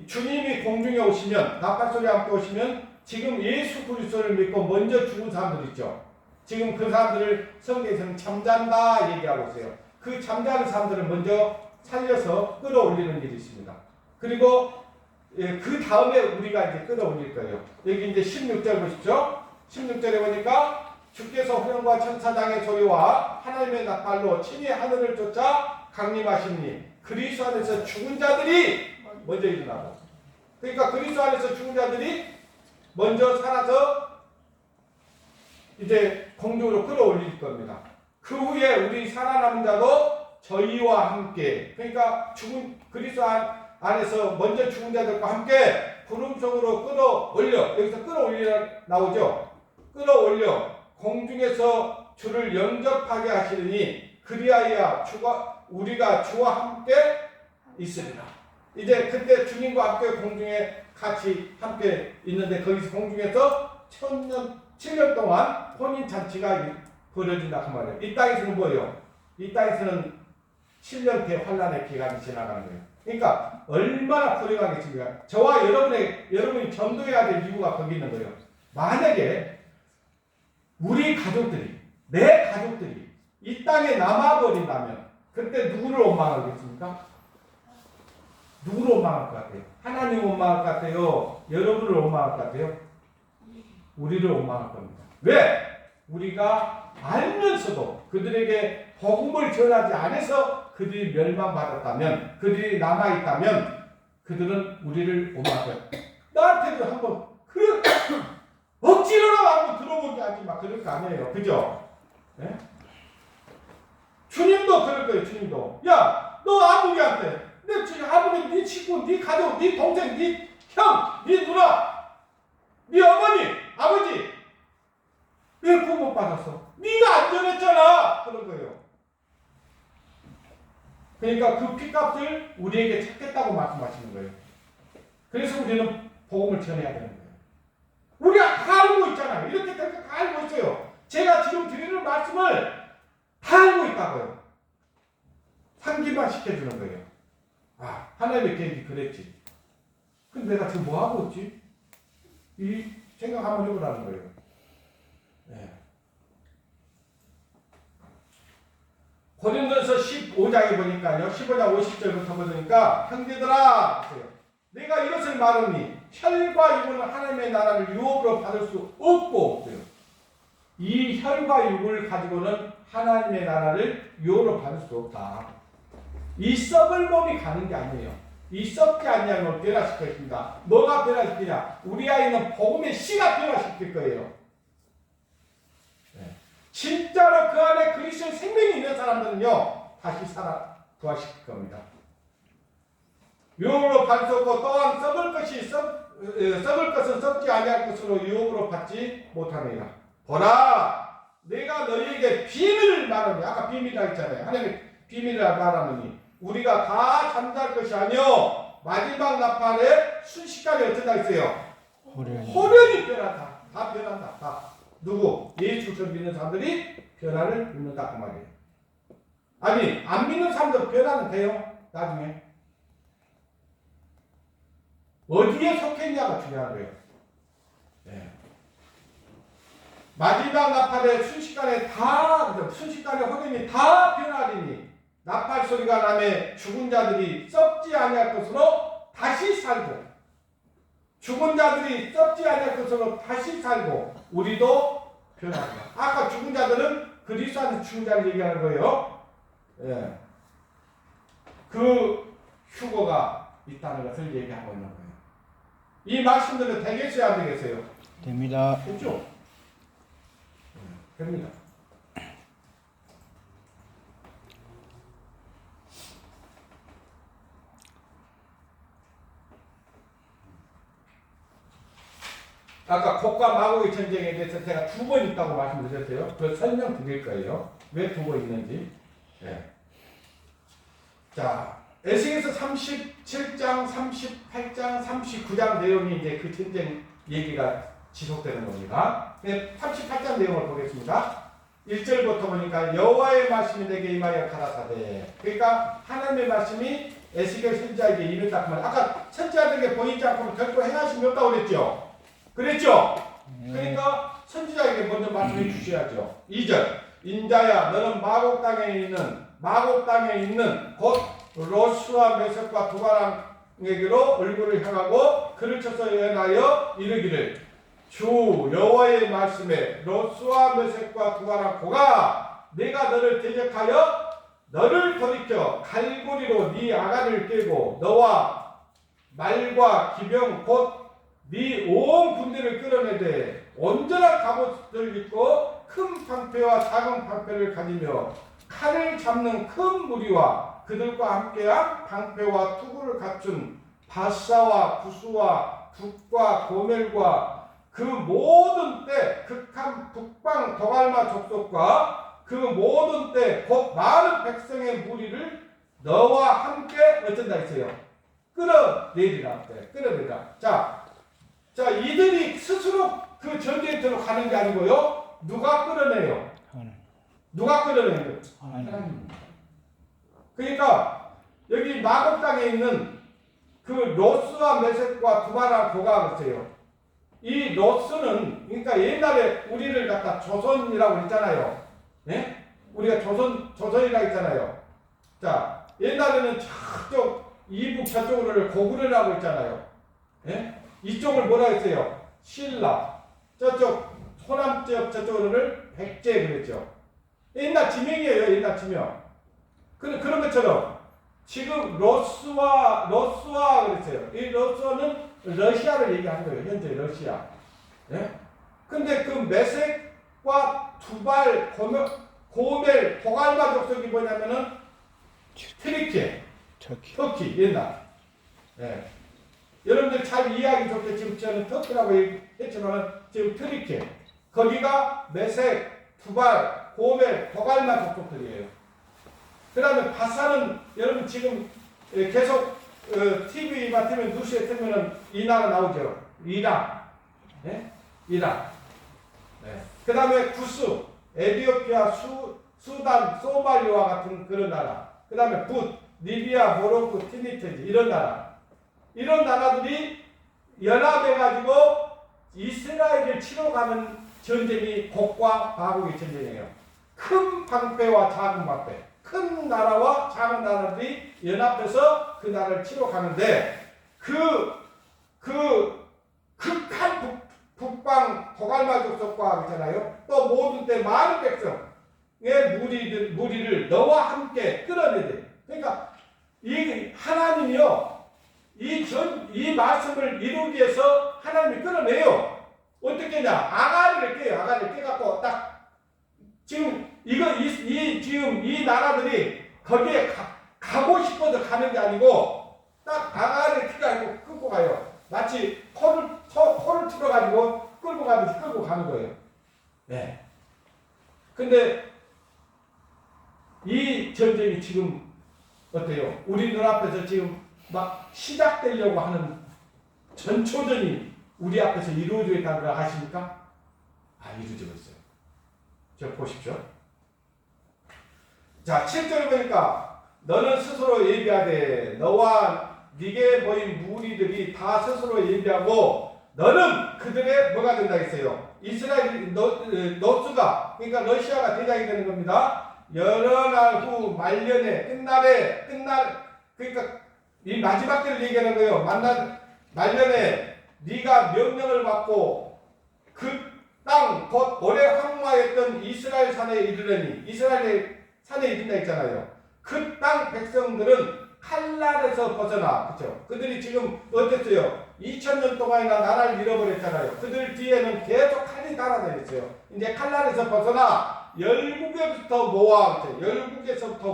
Speaker 1: 주님이 공중에 오시면 나팔소리 함께 오시면 지금 예수 그리스도를 믿고 먼저 죽은 사람들 있죠. 지금 그 사람들을 성경에서는 잠잔다 얘기하고 있어요. 그 잠자는 사람들을 먼저 살려서 끌어올리는 일이 있습니다. 그리고 그 다음에 우리가 이제 끌어올릴 거예요. 여기 이제 16절 보십시오. 16절에 보니까 주께서 호령과 천사장의 소리와 하나님의 나팔로 친히 하늘을 쫓아 강림하시니 그리스도 안에서 죽은 자들이 먼저 일어나고 그러니까 그리스도 안에서 죽은 자들이 먼저 살아서 이제 공중으로 끌어올릴 겁니다. 그 후에 우리 살아남은 자도 저희와 함께 그러니까 죽은 그리스도 안에서 먼저 죽은 자들과 함께 구름성으로 끌어올려 여기서 끌어올리라 나오죠. 끌어올려 공중에서 주를 영접하게 하시느니 그리하여 우리가 주와 함께 있으리라. 이제 그때 주님과 함께 공중에 같이 함께 있는데 거기서 공중에서 7년 동안 혼인잔치가 벌어진다 그 말이에요. 이 땅에서는 뭐예요? 이 땅에서는 7년 대환란의 기간이 지나가는 거예요. 그러니까 얼마나 불행하겠습니까? 저와 여러분이 전도해야 될 이유가 거기 있는 거예요. 만약에 우리 가족들이 내 가족들이 이 땅에 남아버린다면 그때 누구를 원망하겠습니까? 누구를 원망할 것 같아요? 하나님 원망할 것 같아요? 여러분을 원망할 것 같아요? 우리를 원망할 겁니다. 왜? 우리가 알면서도 그들에게 복음을 전하지 않아서 그들이 멸망받았다면 그들이 남아있다면 그들은 우리를 원망할 거예요. 나한테도 한번 억지로라도 한번 들어보게 하지 마. 그럴 거 아니에요. 그죠? 네? 주님도 그럴 거예요. 주님도. 야, 너 아버지한테 아버지, 네 친구, 네 가족, 네 동생, 네 형, 네 누나, 네 어머니, 아버지 왜 구원 못 받았어? 네가 안전했잖아. 그런 거예요. 그러니까 그 피값을 우리에게 찾겠다고 말씀하시는 거예요. 그래서 우리는 복음을 전해야 되는 거예요. 우리가 다 알고 있잖아요. 이렇게 다 알고 있어요. 제가 지금 드리는 말씀을 다 알고 있다고요. 상기만 시켜주는 거예요. 아, 하나님의 계획이 그랬지. 근데 내가 지금 뭐 하고 있지? 이 생각 한번 해보라는 거예요. 네. 고린도서 15장에 보니까요. 15장 50절부터 보니까 형제들아 내가 이것을 말하니 혈과 육은 하나님의 나라를 유업으로 받을 수 없고 이 혈과 육을 가지고는 하나님의 나라를 유업으로 받을 수 없다. 이 썩을 몸이 가는 게 아니에요. 이 썩지 아니하면 변화시켰습니다. 뭐가 변화시키냐? 우리 아이는 복음의 씨가 변화시킬 거예요. 네. 진짜로 그 안에 그리스도의 생명이 있는 사람들은요 다시 부활시킬 겁니다. 유업으로 받을 수 없고 또한 썩을 것은 썩지 아니할 것으로 유업으로 받지 못하느니라. 보라, 내가 너희에게 비밀을 말하니, 아까 비밀이라고 했잖아요. 하나님의 비밀을 말하느니 우리가 다 잠잘 것이 아니요 마지막 나팔에 순식간에 어쩐다 했어요. 호련히 변한다. 다 변한다. 다. 누구? 예수를 믿는 사람들이 변화를 입는다 그 말이에요. 아니 안 믿는 사람도 변화는 돼요. 나중에 어디에 속해 있냐가 중요한 거예요. 네. 마지막 나팔에 순식간에 호련히 다 변하리니 나팔 소리가 나매 죽은 자들이 썩지 아니할 것으로 다시 살고 죽은 자들이 썩지 아니할 것으로 다시 살고 우리도 변합니다. 아까 죽은 자들은 그리스도 안에서 죽은 자를 얘기하는 거예요. 예. 그 휴거가 있다는 것을 얘기하고 있는 거예요. 이 말씀들은 되겠어요, 안 되겠어요?
Speaker 2: 됩니다.
Speaker 1: 됐죠? 됩니다. 아까 곡과 마곡의 전쟁에 대해서 제가 2번 있다고 말씀드렸어요. 그걸 설명드릴 거예요. 왜 2번 있는지. 네. 자, 에스겔서 37장, 38장, 39장 내용이 이제 그 전쟁 얘기가 지속되는 겁니다. 38장 내용을 보겠습니다. 1절부터 보니까 여호와의 말씀이 내게 임하여 가라사대. 그러니까 하나님의 말씀이 에스겔 선지자에게 임했다. 아까 선지자들에게 보이지 않고 결코 행하심이 없다고 그랬죠. 그랬죠? 그러니까 선지자에게 먼저 말씀해 주셔야죠. 2절 인자야 너는 마곡 땅에 있는 곧 로스와 메섹과 두바랑에게로 얼굴을 향하고 그를 쳐서 예언하여 이르기를 주 여호와의 말씀에 로스와 메섹과 두바랑 고가 내가 너를 대적하여 너를 돌이켜 갈고리로 네 아가를 깨고 너와 말과 기병 곧 네 온 군대를 끌어내되 온전한 갑옷을 입고 큰 방패와 작은 방패를 가지며 칼을 잡는 큰 무리와 그들과 함께한 방패와 투구를 갖춘 바사와 구수와 북과 고멜과 그 모든 때 극한 북방 도갈마 족속과 그 모든 때 곧 많은 백성의 무리를 너와 함께 어쩐다 했어요. 끌어내리라. 끌어내리라. 자, 이들이 스스로 그 전쟁터로 가는 게 아니고요. 누가 끌어내요? 누가 끌어내요? 하나님. 그러니까 여기 마곡 땅에 있는 그 로스와 메섹과 두바랑 고가 그랬어요. 이 로스는 그러니까 옛날에 우리를 갖다 조선이라고 했잖아요. 네? 우리가 조선이라고 했잖아요. 자, 옛날에는 저쪽 이북 저쪽을 고구려라고 했잖아요. 네? 이쪽을 뭐라 했어요? 신라. 저쪽 호남 지역 저쪽으로는 백제 그랬죠. 옛날 지명이에요. 옛날 지명. 그런 것처럼 지금 로스와 그랬어요. 이 로스는 러시아를 얘기하는 거예요. 현재 러시아. 예? 근데 그 메섹과 두발, 고멜, 도갈마 족속이 뭐냐면은 트리키, 터키 옛날. 예. 여러분들 잘 이해하기 좋게 지금 저는 터키라고 했지만 지금 트리키 거기가 메색, 두발, 고멜, 도갈마 족속들이에요. 그 다음에 바산은 여러분 지금 계속 TV 같으면 뉴스에 뜨면은 이 나라 나오죠. 이란. 네? 이란. 네. 그 다음에 구스, 에티오피아, 수단, 소말리와 같은 그런 나라. 그 다음에 붓, 리비아, 모로코, 티니테지 이런 나라. 이런 나라들이 연합해가지고 이스라엘을 치러 가는 전쟁이 곡과 마곡의 전쟁이에요. 큰 방패와 작은 방패. 큰 나라와 작은 나라들이 연합해서 그 나라를 치러 가는데 극한 북방 도갈마 족속과 있잖아요. 또 모든 때 많은 백성의 무리를 너와 함께 끌어내야 돼. 그러니까 이 하나님이요. 이 말씀을 이루기 위해서 하나님이 끌어내요. 어떻게 하냐? 아가리를 깨요. 아가리를 깨갖고 딱 지금 지금 이 나라들이 거기에 가고 싶어서 가는 게 아니고 딱 아가리를 깨가지고 끌고 가요. 마치 코를 틀어가지고 끌고 가듯이 끌고 가는 거예요. 네. 근데 이 전쟁이 지금 어때요? 우리 눈앞에서 지금 막 시작되려고 하는 전초전이 우리 앞에서 이루어져 있다는 걸 아십니까? 이루어지고 있어요. 저 보십시오. 자, 7절에 보니까 너는 스스로 예비하되 너와 네게 모인 무리들이 다 스스로 예비하고 너는 그들의 뭐가 된다 했어요. 이스라엘 노스가 그러니까 러시아가 대장이 되는 겁니다. 여러 날 후 말년에 그러니까 이 마지막 때를 얘기하는 거예요. 말년에 네가 명령을 받고 그 땅 곧 오래 황무하였던 이스라엘 산에 이르려니 이스라엘의 산에 이른다 했잖아요. 그 땅 백성들은 칼날에서 벗어나 그렇죠. 그들이 지금 어땠어요? 2000년 동안이나 나라를 잃어버렸잖아요. 그들 뒤에는 계속 칼이 달아다녔어요. 이제 칼날에서 벗어나 열국에서부터 모아 그렇죠. 열국에서부터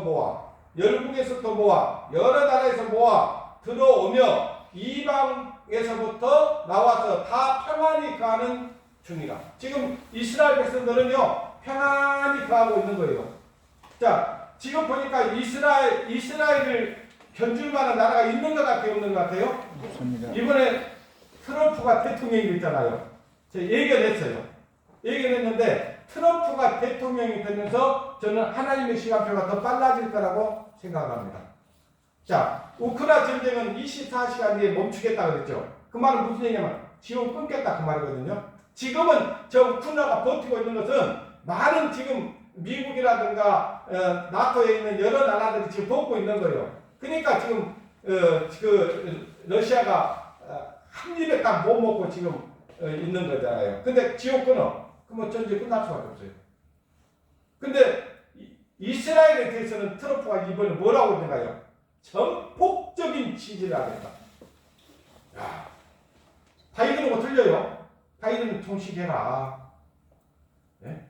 Speaker 1: 모아 여러 나라에서 모아 들어오며 이방에서부터 나와서 다 평안히 가는 중이라. 지금 이스라엘 백성들은요 평안히 가고 있는 거예요. 자, 지금 보니까 이스라엘을 견줄 만한 나라가 있는 것 같아요, 없는 것 같아요?
Speaker 2: 없습니다.
Speaker 1: 이번에 트럼프가 대통령이 됐잖아요. 제가 예견했어요. 예견했는데 트럼프가 대통령이 되면서 저는 하나님의 시간표가 더 빨라질 거라고 생각합니다. 자, 우크라이나 전쟁은 24시간 뒤에 멈추겠다 그랬죠. 그 말은 무슨 얘기냐면 지원 끊겠다 그 말이거든요. 지금은 저 우크라이나가 버티고 있는 것은 많은 지금 미국이라든가 나토에 있는 여러 나라들이 지금 돕고 있는 거예요. 그러니까 지금 러시아가 한 입에 딱 못 먹고 지금 있는 거잖아요. 근데 지원 끊어. 그러면 전쟁 끝날 수밖에 없어요. 근데 이스라엘에 대해서는 트럼프가 이번에 뭐라고 생각해요? 전폭적인 지지를 하겠다. 야, 바이든하고 틀려요. 바이든은 통식해라. 네?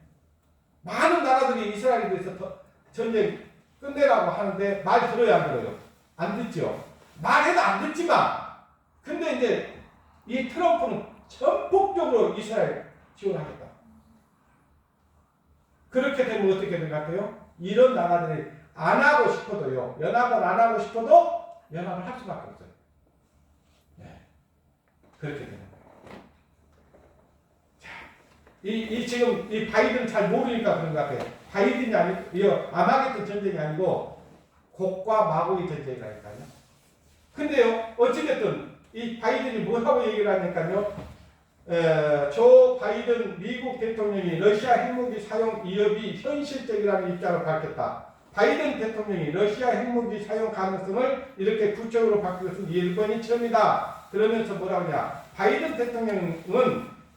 Speaker 1: 많은 나라들이 이스라엘에 대해서 전쟁 끝내라고 하는데 말 들어야 안 들어요? 안 듣죠. 말해도 안 듣지만 근데 이제 이 트럼프는 전폭적으로 이스라엘 지원하겠다. 그렇게 되면 어떻게 될 것 같아요? 이런 나라들이 안 하고 싶어도요. 연합을 안 하고 싶어도 연합을 할 수밖에 없어요. 네. 그렇게 되는 거예요. 자, 지금 이 바이든 잘 모르니까 그런 것 같아요. 바이든이 아니고 아마겟돈 전쟁이 아니고 곡과 마곡의 전쟁이라니까요. 근데요, 어찌됐든 이 바이든이 뭐라고 얘기를 하니까요. 조 바이든 미국 대통령이 러시아 핵무기 사용 위협이 현실적이라는 입장을 밝혔다. 바이든 대통령이 러시아 핵무기 사용 가능성을 이렇게 구체적으로 밝힌 것은 이번이 처음이다. 그러면서 뭐라고 하냐. 바이든 대통령은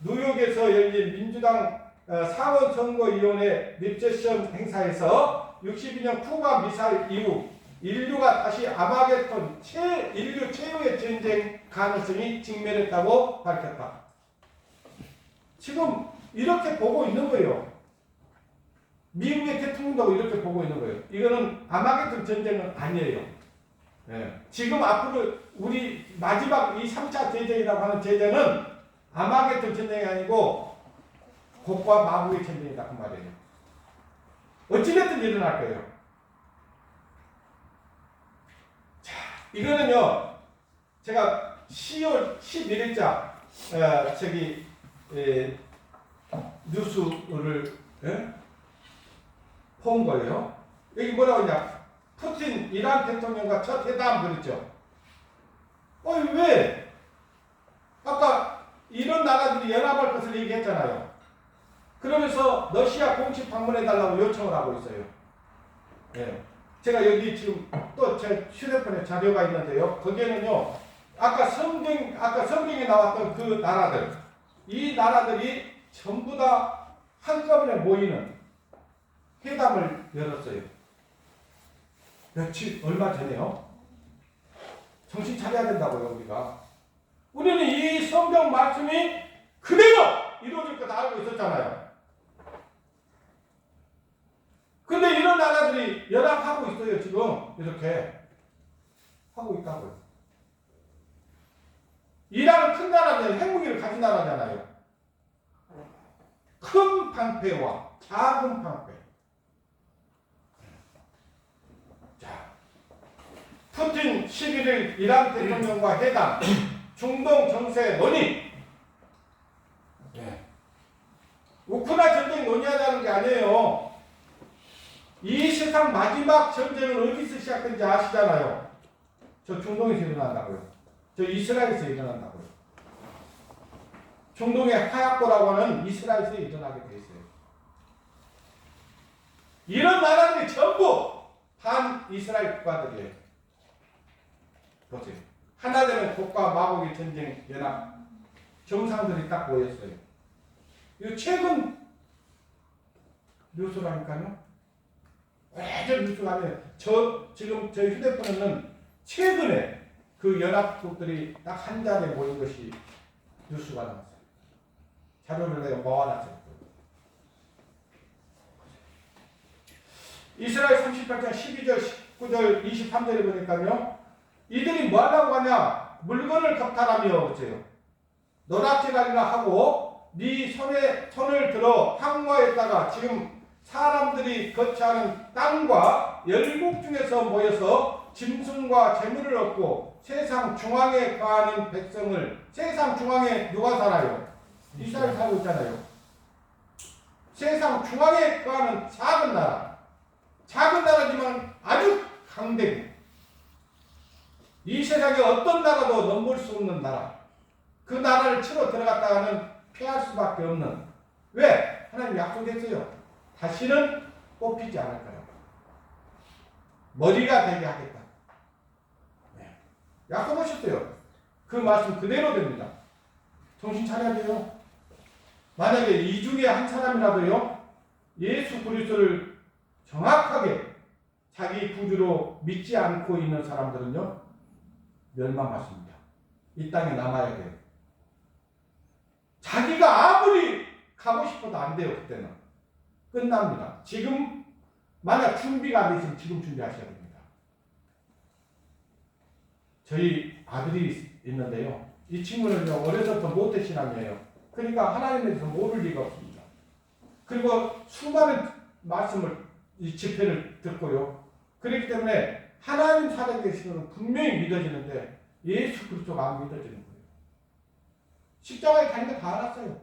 Speaker 1: 뉴욕에서 열린 민주당 상원선거위원회 립세션 행사에서 62년 쿠바 미사일 이후 인류가 다시 아마겟돈 인류 최후의 전쟁 가능성이 직면했다고 밝혔다. 지금 이렇게 보고 있는 거예요. 미국의 대통령도 이렇게 보고 있는 거예요. 이거는 아마겟돈 전쟁은 아니에요. 네. 지금 앞으로 우리 마지막 이 3차 대전이라고 하는 대전은 아마겟돈 전쟁이 아니고 곡과 마구의 전쟁이다 그 말이에요. 어찌됐든 일어날 거예요. 자, 이거는요 제가 10월 11일자 뉴스를 본 거예요. 여기 뭐라고 하냐? 푸틴 이란 대통령과 첫 회담 그랬죠. 왜? 아까 이런 나라들이 연합할 것을 얘기했잖아요. 그러면서 러시아 공식 방문해달라고 요청을 하고 있어요. 예. 제가 여기 지금 또 제 휴대폰에 자료가 있는데요. 거기에는요, 아까 성경에 나왔던 그 나라들, 이 나라들이 전부 다 한꺼번에 모이는 회담을 열었어요. 얼마 전에요. 정신 차려야 된다고요, 우리가. 우리는 이 성경 말씀이 그대로 이루어질 거 다 알고 있었잖아요. 근데 이런 나라들이 연합하고 있어요, 지금. 이렇게. 하고 있다고요. 이란은 큰 나라잖아요. 핵무기를 가진 나라잖아요. 큰 방패와 작은 방패. 자, 푸틴 11일 이란 대통령과 회담, 중동 정세 논의. 우크라이나 전쟁 논의하자는 게 아니에요. 이 세상 마지막 전쟁은 어디서 시작된지 아시잖아요. 저 중동에서 일어난다고요. 저 이스라엘에서 일어난다고요. 중동의 하약고라고 하는 이스라엘에서 일어나게 돼 있어요. 이런 나라들이 전부 반 이스라엘 국가들이에요. 보세요. 하나 되는 곡과 마곡의 전쟁 연합 정상들이 딱 모였어요. 이거 최근 뉴스라니까요. 오래전 뉴스가 아니에요. 지금 저희 휴대폰에는 최근에 그 연합국들이 딱 한 자리에 모인 것이 뉴스가 나왔어요. 자료를 내가 모아놨어요. 이스라엘 38장 12절, 19절, 23절에 보니까요. 이들이 뭐 하려고 하냐? 물건을 겁탈하며 그러세요. 노략질하리라 하고 네 손을 들어 항구에다가 지금 사람들이 거처하는 땅과 열국 중에서 모여서 짐승과 재물을 얻고 세상 중앙에 거하는 백성을, 세상 중앙에 누가 살아요? 이스라엘 살고 있잖아요. 세상 중앙에 거하는 작은 나라지만 아주 강대국. 이 세상에 어떤 나라도 넘볼 수 없는 나라. 그 나라를 치러 들어갔다가는 패할 수밖에 없는. 왜? 하나님 약속했어요. 다시는 뽑히지 않을 거예요. 머리가 되게 하겠다. 네. 약속하셨어요. 그 말씀 그대로 됩니다. 정신 차려야 돼요. 만약에 이 중에 한 사람이라도요, 예수 그리스도를 정확하게 자기 구주로 믿지 않고 있는 사람들은요, 멸망받습니다. 이 땅에 남아야 돼요. 자기가 아무리 가고 싶어도 안 돼요, 그때는. 끝납니다. 지금, 만약 준비가 안 돼 있으면 지금 준비하셔야 됩니다. 저희 아들이 있는데요. 이 친구는요, 어려서부터 모태신앙이에요. 그러니까 하나님에 대해서 모를 리가 없습니다. 그리고 수많은 말씀을, 이 집회를 듣고요. 그렇기 때문에 하나님 살아계시는 분명히 믿어지는데 예수 그리스도가 안 믿어지는 거예요. 십자가에 다닌 거 다 알았어요.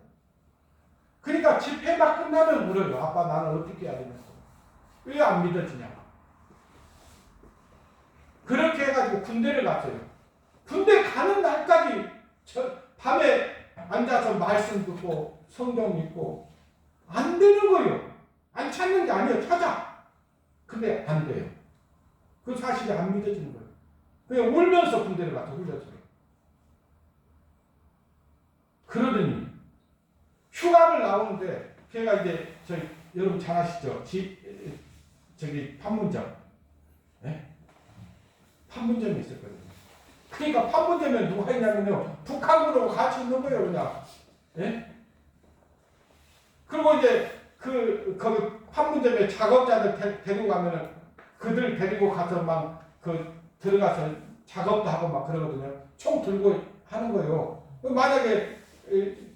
Speaker 1: 그러니까 집회만 끝나면 물어요. 아빠 나는 어떻게 해야 되겠어? 왜 안 믿어지냐? 그렇게 해가지고 군대를 갔어요. 군대 가는 날까지 밤에 앉아서 말씀 듣고 성경 읽고 안 되는 거예요. 안 찾는 게 아니에요. 찾아. 근데 안 돼요. 그 사실이 안 믿어지는 거예요. 그냥 울면서 군대를 갔어. 울면서. 그러더니 휴가를 나오는데 걔가 이제 여러분 잘 아시죠? 저기 판문점. 네? 판문점이 있었거든요. 그러니까 판문점에 누가 있냐면요. 북한군하고 같이 있는 거예요, 그냥. 네? 그리고 이제 거기 판문점에 작업자들 데리고 가면은 그들 데리고 가서 막 들어가서 작업도 하고 막 그러거든요. 총 들고 하는 거예요. 만약에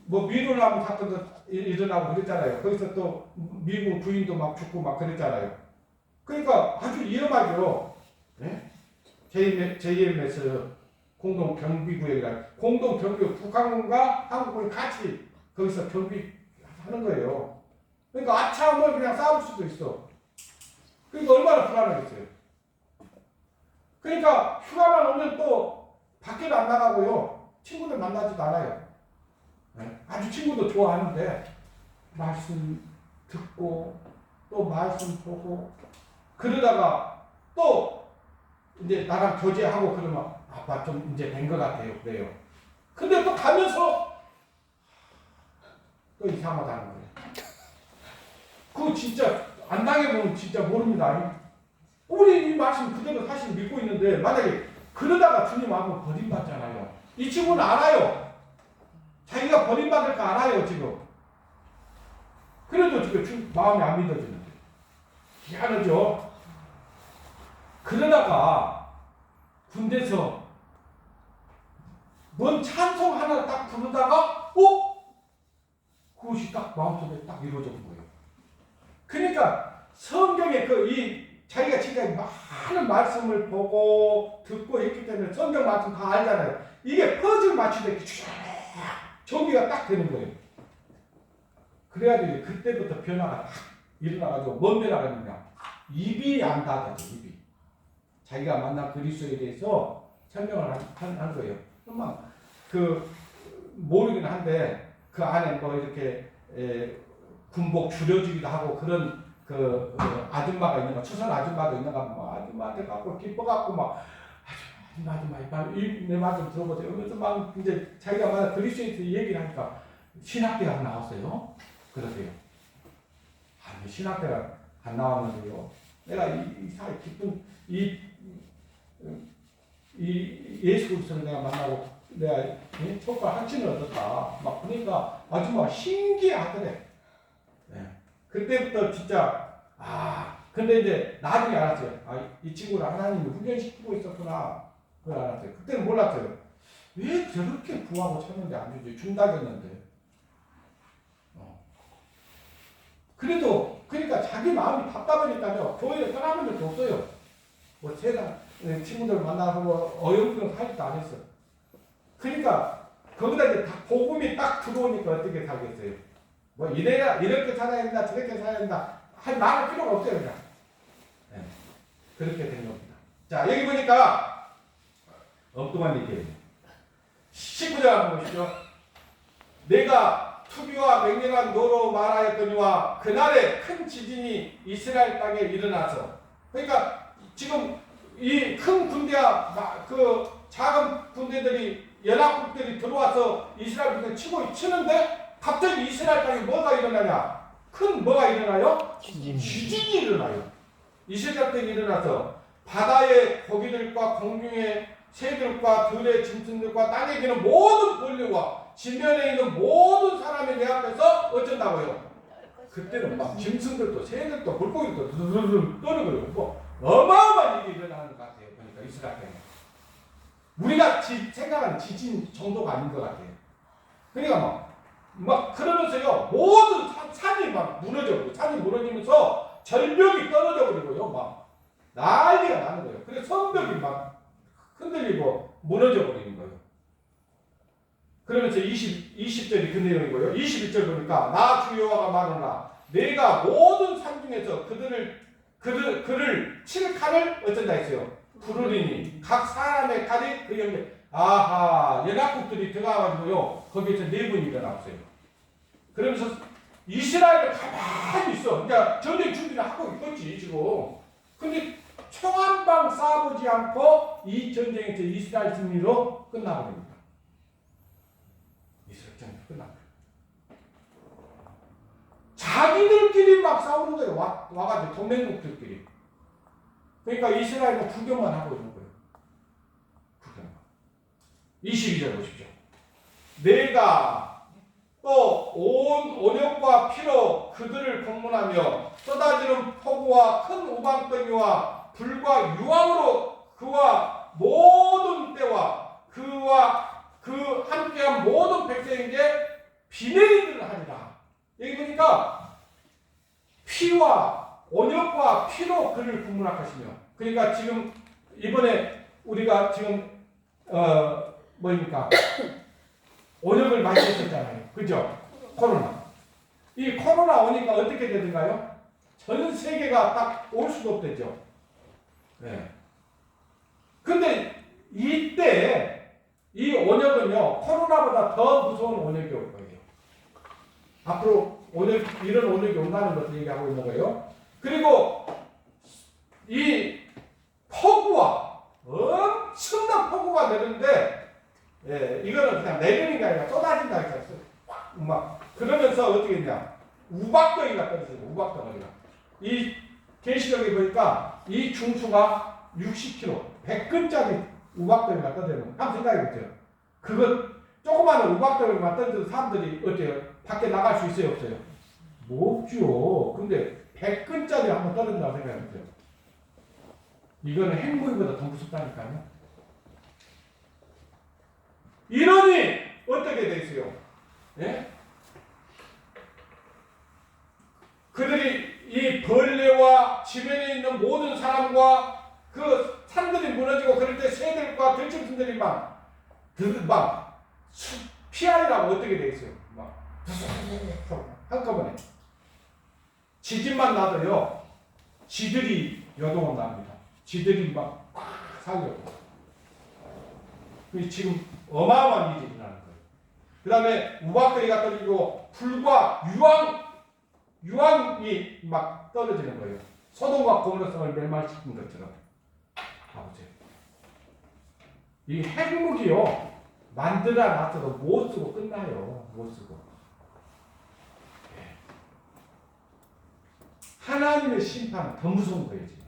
Speaker 1: 뭐 미룰라면 사건도 일어나고 그랬잖아요. 거기서 또 미국 부인도 막 죽고 막 그랬잖아요. 그러니까 아주 위험하죠. 네? JMS 공동 경비구역이라 공동 경비 북한과 한국군이 같이 거기서 경비하는 거예요. 그러니까 아차하면 그냥 싸울 수도 있어. 그러니까 얼마나 불안하겠어요. 그러니까 휴가만 오면 또 밖에도 안 나가고요. 친구들 만나지도 않아요. 네? 아주 친구도 좋아하는데 말씀 듣고 또 말씀 보고 그러다가 또 이제 나랑 교제하고 그러면 아빠 좀 이제 된 것 같아요. 그래요. 근데 또 가면서 또 이상하다는 거예요. 그거 진짜 안 당해보면 진짜 모릅니다. 우리 이 말씀 그대로 사실 믿고 있는데 만약에 그러다가 주님 앞으로 버림받잖아요. 이 친구는 알아요. 자기가 버림받을 거 알아요 지금. 그래도 지금 마음이 안 믿어지는데 희한하죠. 그러다가 군대에서 뭔 찬송 하나 딱 부르다가 그것이 딱 마음속에 딱 이루어진 거예요. 그러니까 성경에 자기가 진짜 많은 말씀을 보고 듣고 했기 때문에 성경 말씀 다 알잖아요. 이게 퍼즐 맞추듯이 정리가 딱 되는 거예요. 그래야지 그때부터 변화가 딱 일어나가지고 뭔 변화가 있느냐. 입이 안 닫아져. 입이. 자기가 만난 그리스도에 대해서 설명을 한 거예요. 막 모르긴 한데 그 안에 뭐 이렇게 군복 줄여주기도 하고 그런 아줌마가 있는 거, 초선 아줌마도 있는 거, 뭐 아줌마한테 갖고 기뻐갖고 막 아줌마 내 말 좀 들어보세요. 그래서 막 이제 자기가 만난 그리스도에 대해서 얘기를 하니까 신학대가 나왔어요. 그러세요. 아니 신학대가 안 나왔는데요. 내가 이 사회 기쁜 이 예수 그리스도를 내가 만나고 내가 촉과 확신을 얻었다. 막 그러니까 아줌마가 신기하더래. 네. 그때부터 진짜 근데 이제 나중에 알았어요. 이 친구를 하나님이 훈련시키고 있었구나. 그걸 알았어요. 그때는 몰랐어요. 왜 저렇게 구하고 쳤는데 안 주지? 준다겠는데. 그래도 그러니까 자기 마음이 답답하니까요. 교회를 떠나는 것도 없어요. 뭐 세상 친구들 만나고 어영부영 살지도 안 했어. 그러니까 거기다 이제 복음이 딱 들어오니까 어떻게 살겠어요? 뭐 이렇게 살아야 된다, 저렇게 살아야 된다 할 말할 필요가 없어요. 그냥. 네. 그렇게 된 겁니다. 자 여기 보니까 엉뚱한 얘기예요. 19절 한번 보시죠. 내가 투비와 맹렬한 노로 말하였더니와 그날에 큰 지진이 이스라엘 땅에 일어나서 그러니까 지금 이 큰 군대와 작은 군대들이 연합국들이 들어와서 이스라엘 군대 치는데 갑자기 이스라엘 땅에 뭐가 일어나냐? 큰 뭐가 일어나요? 지진이 일어나요. 이스라엘 땅에 일어나서 바다의 고기들과 공중의 새들과 들의 짐승들과 땅에 기는 모든 본류와 지면에 있는 모든 사람이 내 앞에서 어쩐다고요? 그때는 막 짐승들도 새들도 물고기들도 두두두두 떠는 거예요. 뭐 어마어마한 일이 일어나는 것 같아요. 그러니까 이스라엘 땅에. 우리가 생각하는 지진 정도가 아닌 것 같아요. 그러니까 막 그러면서요 모든 산이 막 무너져버리고 산이 무너지면서 절벽이 떨어져 버리고요 막 난리가 나는 거예요. 그래서 성벽이 막 흔들리고 무너져 버리는 거예요. 그러면서 20절이 그 내용이고요. 21절 보니까 나 주 여호와가 말하노라 내가 모든 산 중에서 그를 칠 칼을 어쩐다 했어요. 부르리니 각 사람의 칼이 그 영에 연합국들이 들어가가지고요 거기에서 내분이 일어났어요. 그러면서 이스라엘을 가만히 있어. 그러니까 전쟁 준비를 하고 있겠지 지금. 근데 총 한 방 쏴보지 않고 이 전쟁에서 이스라엘 승리로 끝나버립니다. 이스라엘 전쟁이 끝납니다. 자기들끼리 막 싸우는 거예요. 와가지고 동맹국들끼리. 그러니까 이스라엘은 구경만 하고 있는 거예요. 구경만. 22절 보십시오. 내가 또 온 온역과 피로 그들을 공문하며 쏟아지는 폭우와 큰 우방더미와 불과 유황으로 그와 모든 때와 그와 그 함께한 모든 백성에게 비내리를 하리라. 여기 보니까 피와 온역과 피로 그를 구문학하시며, 그러니까 지금 이번에 우리가 지금 뭐입니까? 온역을 많이 했었잖아요. 그죠? 코로나. 이 코로나 오니까 어떻게 되는가요? 전 세계가 딱 올 수도 없대죠. 네. 근데 이때 이 온역은요, 코로나보다 더 무서운 온역이 올 거예요. 앞으로 이런 온역이 온다는 것을 얘기하고 있는 거예요. 그리고 이 폭우와 엄청난 폭우가 내리는데, 예, 이거는 그냥 내리는 게 아니라 쏟아진다 했어요. 막 그러면서 어떻게 했냐, 우박덩이가 떨어져요. 우박덩이가. 이 계시록에 보니까 이 중수가 60kg, 100근짜리 우박덩이가 떨어져요. 한번 생각해 보세요. 그거 조그마한 우박덩이만 떨어져도 사람들이 어때요? 밖에 나갈 수 있어요, 없어요? 뭐 없죠. 근데 100근짜리 한번 떨어진다고 생각해 보세요. 이거는 핵무기보다 더 무섭다니까요. 이러니 어떻게 돼 있어요? 예? 그들이 이 벌레와 지면에 있는 모든 사람과 그 산들이 무너지고 그럴 때 새들과 들짐승들이 막 피하리라고 어떻게 돼 있어요? 막 한꺼번에 지진만 나도요, 지들이 요동을 납니다. 지들이 막 살려고. 지금 어마어마한 일이 일어나는 거예요. 그 다음에 우박들이가 떨어지고 불과 유황이 막 떨어지는 거예요. 소돔과 고모라성을 멸망시킨 것처럼. 봐보세요. 이 핵무기요, 만들어 놨어도 못 쓰고 끝나요. 못 쓰고. 하나님의 심판은 더 무서운 거예요, 지금.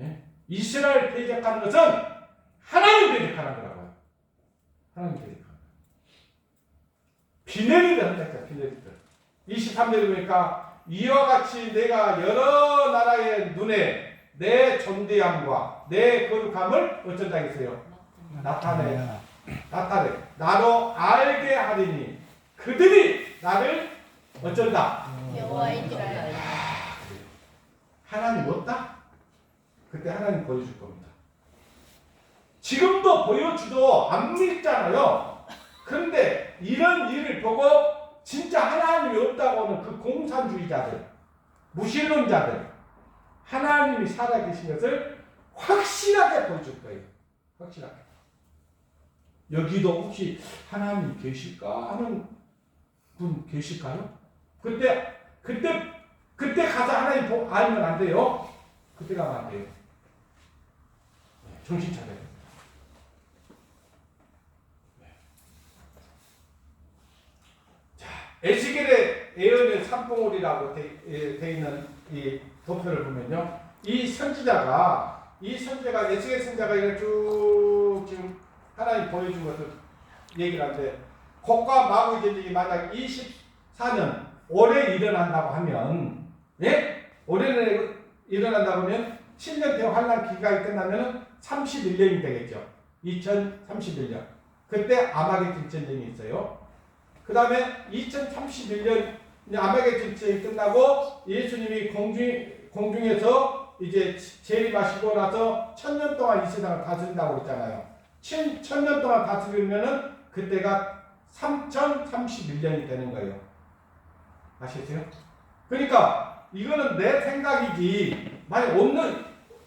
Speaker 1: 예? 이스라엘 대적하는 것은 하나님 대적하는 거라고요. 하나님 대적하는 거예요. 비내리들 한다, 비내리들. 23절에 보니까 이와 같이 내가 여러 나라의 눈에 내 존대함과 내 거룩함을 어쩐다 했어요? 나타내. 나로 알게 하리니 그들이 나를 어쩐다?
Speaker 2: 여호와인 줄 알라.
Speaker 1: 하나님 없다? 그때 하나님 보여줄 겁니다. 지금도 보여주도 안 믿잖아요. 그런데 이런 일을 보고 진짜 하나님이 없다고 하는 그 공산주의자들, 무신론자들, 하나님이 살아계신 것을 확실하게 보여줄 거예요. 확실하게. 여기도 혹시 하나님 계실까 하는 분 계실까요? 그때 가서 하나님 알면 안 돼요. 그때 가면 안 돼요. 정신 차려요. 자, 에스겔의 예언의 산봉우리라고 돼 있는 이 도표를 보면요, 이 선지자가 에스겔 선지자가 이렇게 쭉 지금 하나님 보여준 것을 얘기를 하는데, 곡과 마구의 전쟁이 만약 24년 올해 일어난다고 하면, 예? 올해 일어난다고 하면 7년 대환란 기간이 끝나면 31년이 되겠죠. 2031년. 그때 아마겟돈 전쟁이 있어요. 그 다음에 2031년 아마겟돈 전쟁이 끝나고 예수님이 공중에서 이제 재림하시고 나서 1000년 동안 이 세상을 다스린다고 했잖아요. 1000년 동안 다스리면은 그때가 3031년이 되는 거예요. 아시겠어요? 그러니까 이거는 내 생각이지, 만약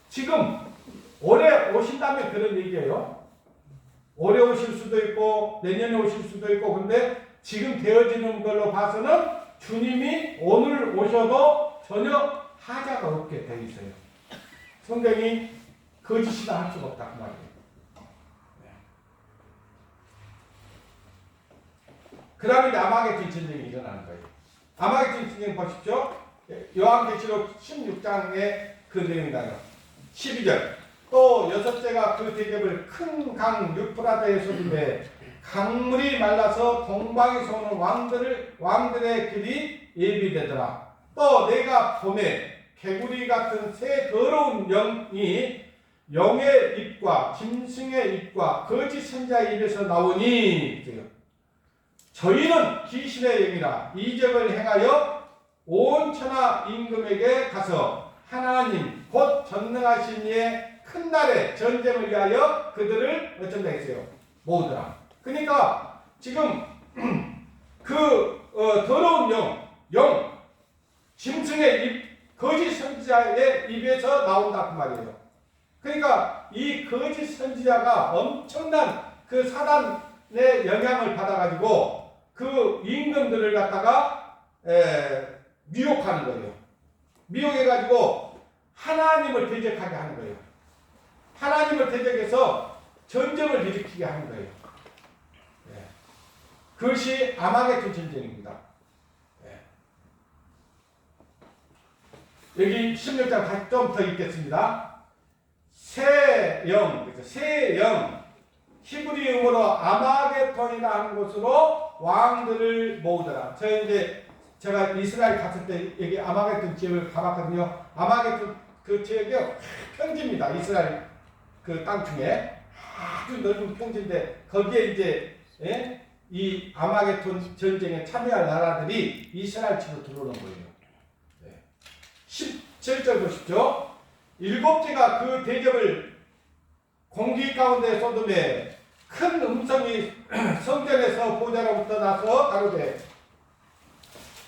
Speaker 1: 지금 올해 오신다면 그런 얘기예요. 올해 오실 수도 있고 내년에 오실 수도 있고, 근데 지금 되어지는 걸로 봐서는 주님이 오늘 오셔도 전혀 하자가 없게 되어 있어요. 성경이 거짓이다 할 수가 없다 그 말이에요. 그 다음에 이제 아마겟돈 전쟁이 일어나는 거예요. 아마겟돈 전쟁 보십시오. 요한계시록 16장의 그 내용이다요. 12절. 또 여섯째가 그 대접을 큰 강 유프라데에 쏟음에 강물이 말라서 동방에서 오는 왕들의 길이 예비되더라. 또 내가 봄에 개구리 같은 새 더러운 영이 영의 입과 짐승의 입과 거짓 선자의 입에서 나오니, 저희는 귀신의 영이라 이적을 행하여 온 천하 임금에게 가서 하나님 곧 전능하신 이의 큰 날에 전쟁을 위하여 그들을 어쩐다 했어요. 모으더라. 그러니까 지금 더러운 영, 짐승의 거짓 선지자의 입에서 나온다 그 말이에요. 그러니까 이 거짓 선지자가 엄청난 그 사단의 영향을 받아가지고 그 임금들을 갖다가 미혹하는 거예요. 미혹해가지고 하나님을 대적하게 하는 거예요. 하나님을 대적해서 전쟁을 일으키게 하는 거예요. 그것이 아마겟돈 전쟁입니다. 여기 16장 좀 더 읽겠습니다. 새 영, 히브리음으로 아마겟돈이라 하는 곳으로 왕들을 모으더라. 제가 이스라엘 갔을 때 여기 아마겟돈 지역을 가봤거든요. 아마겟돈 그 지역이 평지입니다. 이스라엘 그 땅 중에 아주 넓은 평지인데 거기에 이제 이 아마겟돈 전쟁에 참여할 나라들이 이스라엘 치로 들어오는 거예요. 17절 보십시오. 일곱째가 그 대접을 공기 가운데 쏟음에 큰 음성이 성전에서 보좌로부터 나서 가로되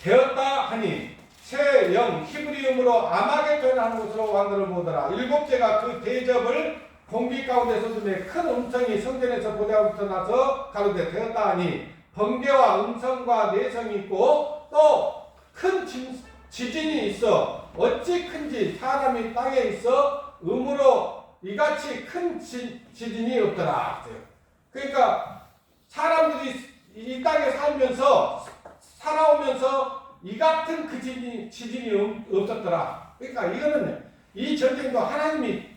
Speaker 1: 되었다 하니 새 영 히브리음으로 아마겟돈 하는 곳으로 왕들을 모으더라. 일곱째가 그 대접을 공기 가운데 쏟음에 큰 음성이 성전에서 보좌로부터 나서 가로되 되었다 하니 번개와 음성과 내성이 있고 또 큰 지진이 있어 어찌 큰지 사람이 땅에 있어 음으로 이같이 큰 지진이 없더라. 그러니까 사람들이 이 땅에 살아오면서 이 같은 그 지진이 없었더라. 그러니까 이거는 이 전쟁도 하나님이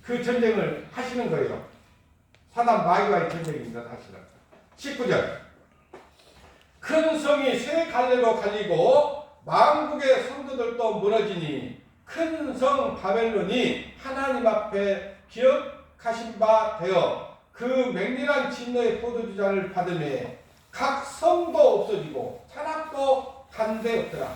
Speaker 1: 그 전쟁을 하시는 거예요. 사단 마귀와의 전쟁입니다. 사실은. 19절 큰 성이 세 갈래로 갈리고 만국의 성도들도 무너지니 큰 성 바벨론이 하나님 앞에 기억하신 바 되어 그 맹렬한 진노의 포도주자를 받음에 각 성도 없어지고 산악도 한데 없더라.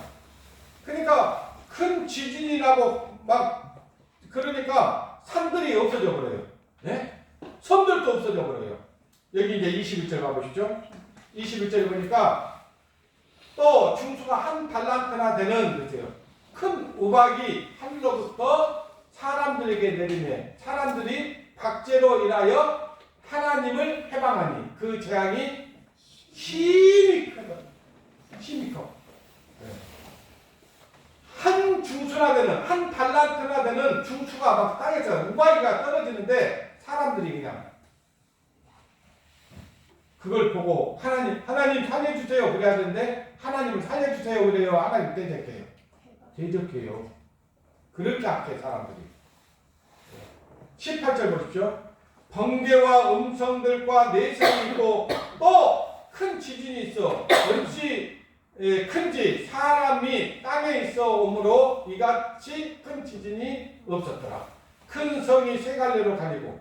Speaker 1: 그러니까 큰 지진이라고 막 그러니까 산들이 없어져 버려요. 네? 섬들도 없어져 버려요. 여기 이제 21절 가보시죠. 21절에 보니까 또 중수가 한 달란트나 되는 그랬어요. 큰 우박이 하늘로부터 사람들에게 내리매 사람들이 박제로 인하여 하나님을 해방하니 그 재앙이 힘이 커. 한 중수나 되는 한 달란트나 되는 중수가 막 땅에서 우박이가 떨어지는데 사람들이 그냥 그걸 보고 하나님 살려주세요 그래야 되는데 하나님을 살려주세요 그래요. 하나님 대적해요. 그렇게 악해 사람들이. 18절 보십시오. 번개와 음성들과 내성이 있고 또 큰 지진이 있어 어찌 큰지 사람이 땅에 있어 오므로 이같이 큰 지진이 없었더라. 큰 성이 세 갈래로 갈리고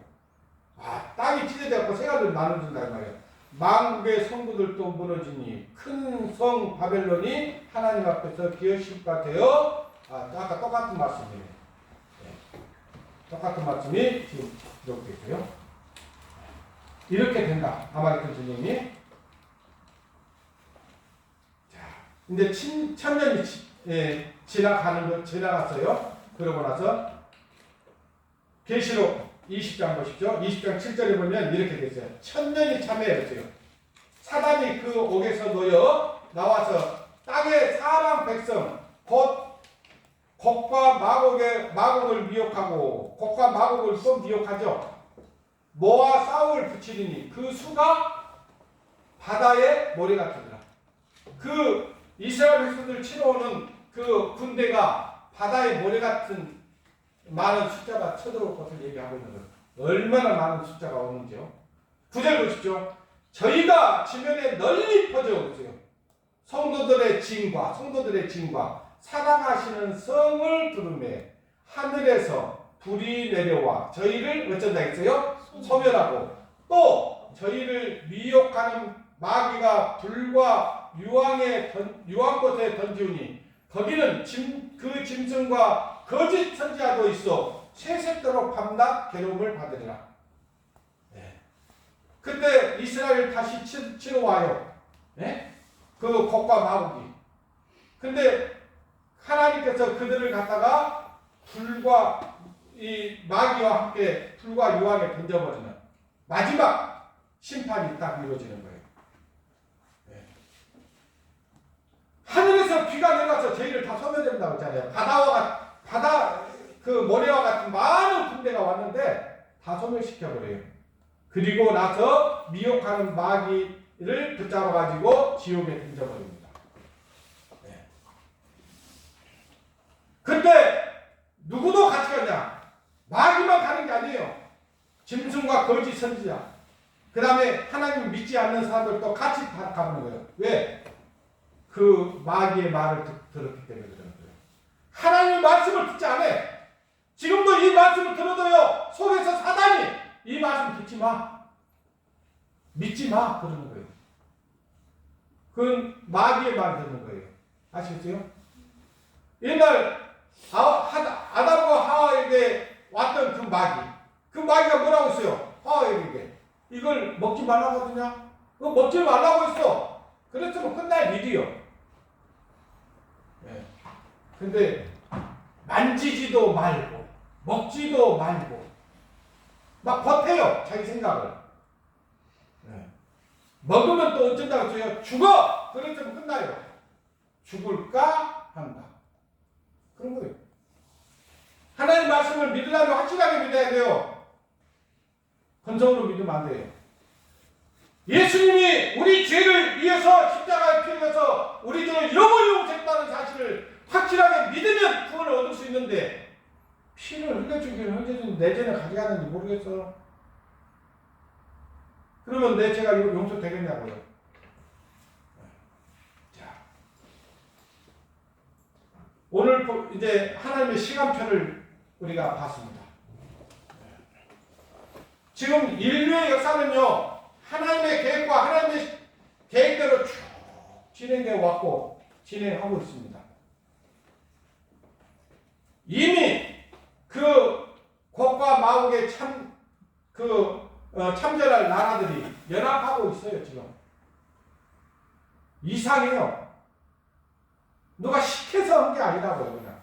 Speaker 1: 땅이 찢어져서 세 갈래로 나눠진다 이 말이에요. 만국의 성도들도 무너지니 큰 성 바벨론이 하나님 앞에서 기어실바 되어 아까 똑같은 말씀이에요. 똑같은 말씀이 지금 이렇게 있고요. 이렇게 된다. 아마겟돈 전쟁이. 자, 이제 천년이 지나갔어요. 그러고 나서 계시록 20장 보십시오. 20장 7절에 보면 이렇게 되어 있어요. 천년이 참여했어요. 사단이 그 옥에서 놓여 나와서 땅의 사방 백성 곧 곡과 마곡을 미혹하고 곡과 마곡을 또 미혹하죠. 모아 싸움을 붙이리니 그 수가 바다의 모래 같으더라. 그 이스라엘 백성들 치러 오는 그 군대가 바다의 모래 같은 많은 숫자가 쳐들어올 것을 얘기하고 있는 거예요. 얼마나 많은 숫자가 오는지요. 9절 보십시오. 저희가 지면에 널리 퍼져 오세요. 성도들의 진과 사랑하시는 성을 들음에 하늘에서 불이 내려와 저희를 어쩐다 했어요? 소멸하고 또 저희를 미혹하는 마귀가 불과 유황꽃에 던지우니 거기는 그 짐승과 거짓 선지자도 있어 세세토록 밤낮 괴로움을 받으리라. 네. 그때 이스라엘 다시 치러 와요. 네? 그 곡과 마곡이. 근데 하나님께서 그들을 갖다가 불과 이 마귀와 함께 불과 유황에 던져버리는 마지막 심판이 딱 이루어지는 거예요. 네. 하늘에서 비가 내려서 저희를 다 소멸된다고 했잖아요. 바다 그 모래와 같은 많은 군대가 왔는데 다 소멸시켜버려요. 그리고 나서 미혹하는 마귀를 붙잡아가지고 지옥에 던져버립니다. 네. 근데 누구도 같이 가냐? 마귀만 가는 게 아니에요. 짐승과 거짓 선지자, 그 다음에 하나님 믿지 않는 사람들도 같이 다 가는 거예요. 왜? 그 마귀의 말을 들었기 때문에 그러는 거예요. 하나님의 말씀을 듣지 않아. 지금도 이 말씀을 들어도요, 속에서 사단이 이 말씀 듣지 마, 믿지 마 그러는 거예요. 그건 마귀의 말 듣는 거예요. 아시겠어요? 옛날 아담과 하와에게 왔던 그 마귀가 뭐라고 했어요? 하와에게 이걸 먹지 말라고 하더냐? 그거 먹지 말라고 했어. 그랬으면 끝날 일이요. 네. 근데 만지지도 말고 먹지도 말고 막 버텨요. 자기 생각을. 네. 먹으면 또 어쩐다고 했어요? 죽어! 그랬으면 끝나요. 죽을까 한다. 그런 거예요. 하나님 말씀을 믿으려면 확실하게 믿어야 돼요. 건성으로 믿으면 안 돼요. 예수님이 우리 죄를 위해서 십자가에 피 흘려서 우리 죄를 영원히 용서했다는 사실을 확실하게 믿으면 구원을 얻을 수 있는데 피를 흘려주기는 언제든 내 죄는 가져가는지 모르겠어. 그러면 내 죄가 용서되겠냐고요. 자, 오늘 이제 하나님의 시간표를 우리가 봤습니다. 지금 인류의 역사는요, 하나님의 계획과 하나님의 계획대로 쭉 진행되어 왔고 진행하고 있습니다. 이미 그 곡과 마곡에 참전할 나라들이 연합하고 있어요. 지금 이상해요. 누가 시켜서 한 게 아니라고요. 그냥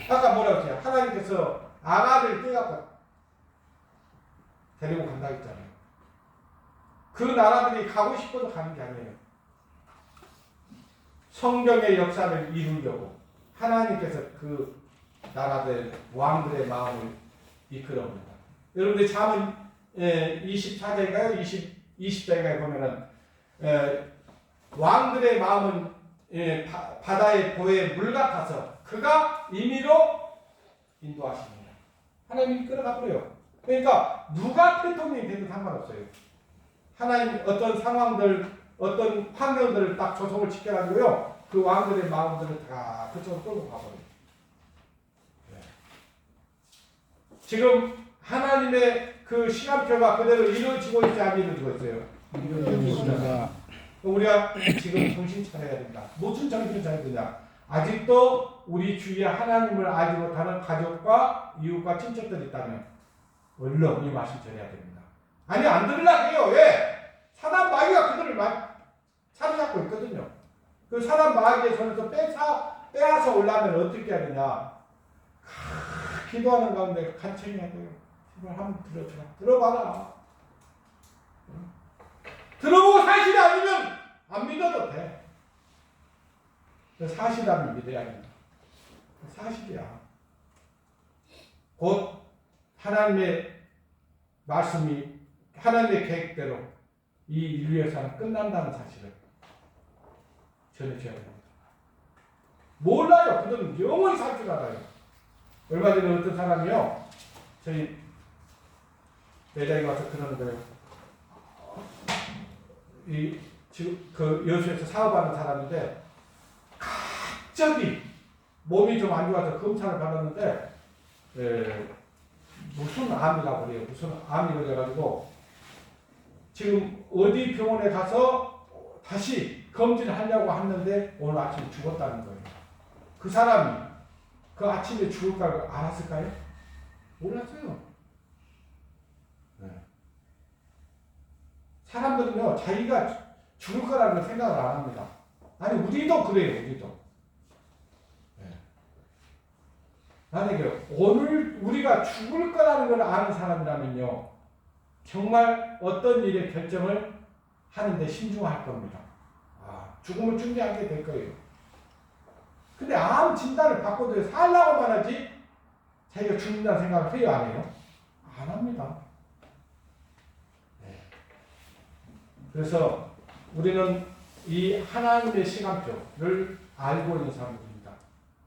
Speaker 1: 아까 뭐라고 했어요? 하나님께서 아가를 떼갖고 데리고 간다 했잖아요. 그 나라들이 가고 싶어서 가는 게 아니에요. 성경의 역사를 이루려고 하나님께서 그 나라들 왕들의 마음을 이끌어옵니다. 여러분들 잠언 24장인가요? 20장인가요? 보면은 왕들의 마음은 바다의 보에 물 같아서 그가 임의로 인도하십니다. 하나님이 이끌어가 버려요. 그러니까 누가 대통령이 돼도 상관없어요. 하나님 어떤 상황들, 어떤 환경들을 딱 조성을 지켜가지고요, 그 왕들의 마음들을 다 그쪽으로 끌고 가버려요. 네. 지금 하나님의 그 시간표가 그대로 이루어지고 있지 안 이루어지고 있어요? 이루어지고 있습니다. 우리가 지금 정신 차려야 된다. 무슨 정신 차려야 되냐? 아직도 우리 주위에 하나님을 알지 못하는 가족과 이웃과 친척들이 있다면 얼른 이 말씀 전해야 됩니다. 아니 안 들으려고 해요. 왜? 사단 마귀가 그들을 사로잡고 있거든요. 그 사단 마귀의 손에서 빼앗아 올라면 어떻게 해야 되냐? 기도하는 가운데 간청해야 돼요. 제발 한번 들어줘라. 들어봐라. 들어보고 사실이 아니면 안 믿어도 돼. 사실이라면 믿어야 합니다. 사실이야. 곧 하나님의 말씀이 하나님의 계획대로 이 인류의 삶은 끝난다는 사실을 전해줘야 됩니다. 몰라요. 그들은 영원히 살 줄 알아요. 얼마 전에 어떤 사람이요, 저희 매장에 와서 그러는 거예요. 지금 그 여수에서 사업하는 사람인데 갑자기 몸이 좀 안 좋아서 검사를 받았는데 무슨 암이라고 그래요. 무슨 암이 걸려가지고 지금 어디 병원에 가서 다시 검진을 하려고 하는데 오늘 아침에 죽었다는 거예요. 그 사람이 그 아침에 죽을 걸 알았을까요? 몰랐어요. 네. 사람들은요, 자기가 죽을 거라는 생각을 안 합니다. 아니, 우리도 그래요, 우리도. 네. 만약에 오늘 우리가 죽을 거라는 걸 아는 사람이라면요, 정말 어떤 일의 결정을 하는데 신중할 겁니다. 죽음을 준비하게 될 거예요. 근데 암 진단을 받고도 살라고만 하지 자기가 죽는다는 생각을 해요, 안 해요? 안 합니다. 네. 그래서 우리는 이 하나님의 시간표를 알고 있는 사람들입니다.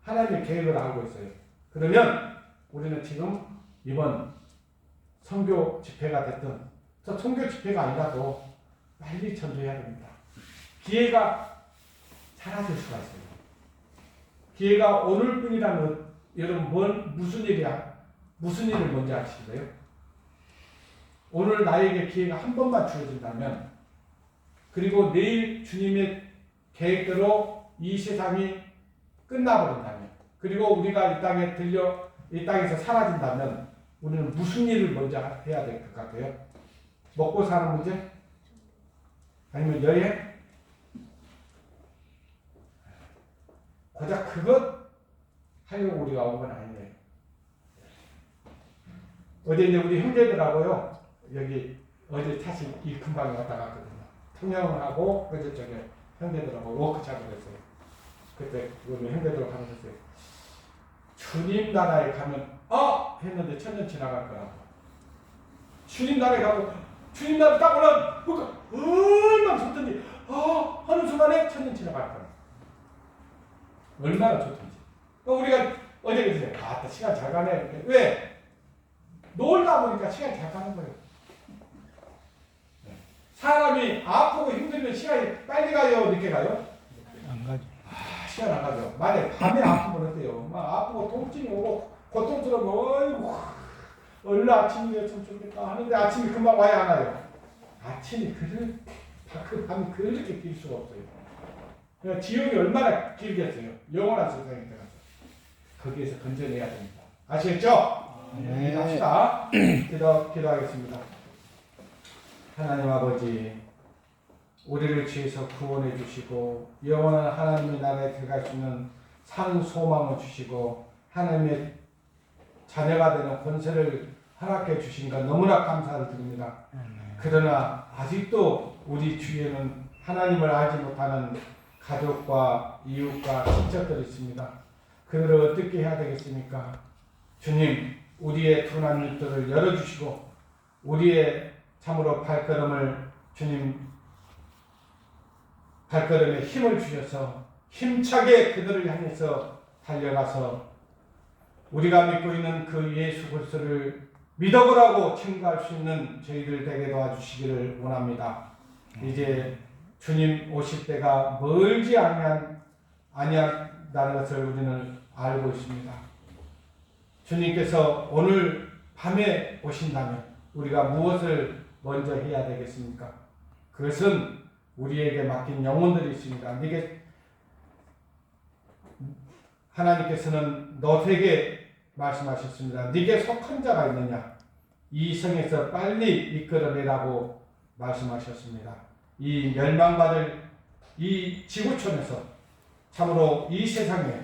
Speaker 1: 하나님의 계획을 알고 있어요. 그러면 우리는 지금 이번 선교 집회가 됐든 저 선교 집회가 아니라도 빨리 전도해야 됩니다. 기회가 사라질 수가 있어요. 기회가 오늘뿐이라면 여러분 무슨 일이야? 무슨 일을 먼저 하시겠어요? 오늘 나에게 기회가 한 번만 주어진다면, 그리고 내일 주님의 계획대로 이 세상이 끝나버린다면, 그리고 우리가 이 땅에서 사라진다면 우리는 무슨 일을 먼저 해야 될 것 같아요? 먹고 사는 문제? 아니면 여행? 고작 그것 하려고 우리가 온 건 아니에요. 어제 이제 우리 형제들하고요, 여기 어제 사실 이 근방에 왔다 갔거든요. 통영하고 어제 저기 형제들하고 워크샵을 했어요. 그때 우리 형제들하고 가면서 했어요. 주님 나라에 가면 했는데 천년 지나갈 거라고. 주님 나라에 가고 주님 나라 딱 올라 얼마나 좋든지 하는 순간에 천년 지나갈 거라. 얼마나 좋든지. 우리가 어제 그랬어요. 시간 잘 가네. 왜? 놀다 보니까 시간이 잘 가는 거예요. 사람이 아프고 힘들면 시간이 빨리 가요? 늦게 가요?
Speaker 2: 안 가죠.
Speaker 1: 시간 안 가죠. 만약에 밤에 아프면 어때요? 막 아프고 통증이 오고 고통스러우면 얼른 아침이 됐으면 좋겠다 하는데 아침이 금방 와야 하나요? 아침이 그 밤이 그렇게 길 수가 없어요. 그러니까 지옥이 얼마나 길겠어요? 영원한 세상에 들어가서. 거기에서 건져내야 됩니다. 아시겠죠?
Speaker 2: 네.
Speaker 1: 합시다. 기도하겠습니다. 하나님 아버지, 우리를 죄에서 구원해 주시고 영원한 하나님의 나라에 들어갈 수 있는 산 소망을 주시고 하나님의 자녀가 되는 권세를 허락해 주신 것 너무나 감사를 드립니다. 그러나 아직도 우리 주위에는 하나님을 알지 못하는 가족과 이웃과 친척들이 있습니다. 그들을 어떻게 해야 되겠습니까? 주님, 우리의 둔한 눈들을 열어주시고 우리의 참으로 발걸음을 주님 발걸음에 힘을 주셔서 힘차게 그들을 향해서 달려가서 우리가 믿고 있는 그 예수 그리스도를 믿어보라고 증거할 수 있는 저희들 되게 도와주시기를 원합니다. 이제 주님 오실 때가 멀지 아니한다는 것을 우리는 알고 있습니다. 주님께서 오늘 밤에 오신다면 우리가 무엇을 먼저 해야 되겠습니까? 그것은 우리에게 맡긴 영혼들이 있습니다. 하나님께서는 너에게 말씀하셨습니다. 네게 속한 자가 있느냐? 이 성에서 빨리 이끌어내라고 말씀하셨습니다. 이 멸망받을 이 지구촌에서 참으로 이 세상에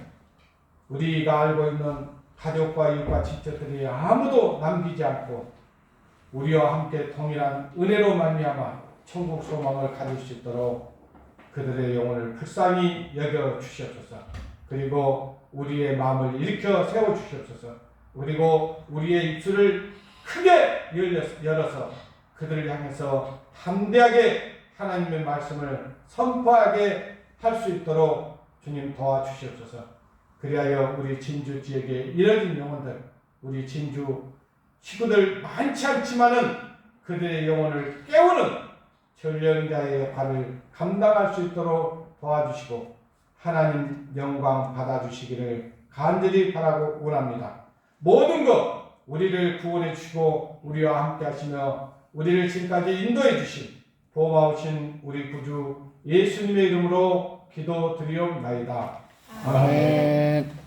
Speaker 1: 우리가 알고 있는 가족과 이웃과 친척들이 아무도 남기지 않고 우리와 함께 동일한 은혜로 말미암아 천국 소망을 가질 수 있도록 그들의 영혼을 불쌍히 여겨 주시옵소서. 그리고 우리의 마음을 일으켜 세워 주시옵소서. 그리고 우리의 입술을 크게 열어서 그들을 향해서 담대하게 하나님의 말씀을 선포하게 할 수 있도록 주님 도와주시옵소서. 그리하여 우리 진주 지역에 이뤄진 영혼들, 우리 진주 식구들 많지 않지만은 그들의 영혼을 깨우는 전령자의 역할을 감당할 수 있도록 도와주시고 하나님 영광 받아주시기를 간절히 바라고 원합니다. 모든 것 우리를 구원해 주시고 우리와 함께 하시며 우리를 지금까지 인도해 주신 보호하신 우리 구주 예수님의 이름으로 기도드리옵나이다.
Speaker 2: 아멘.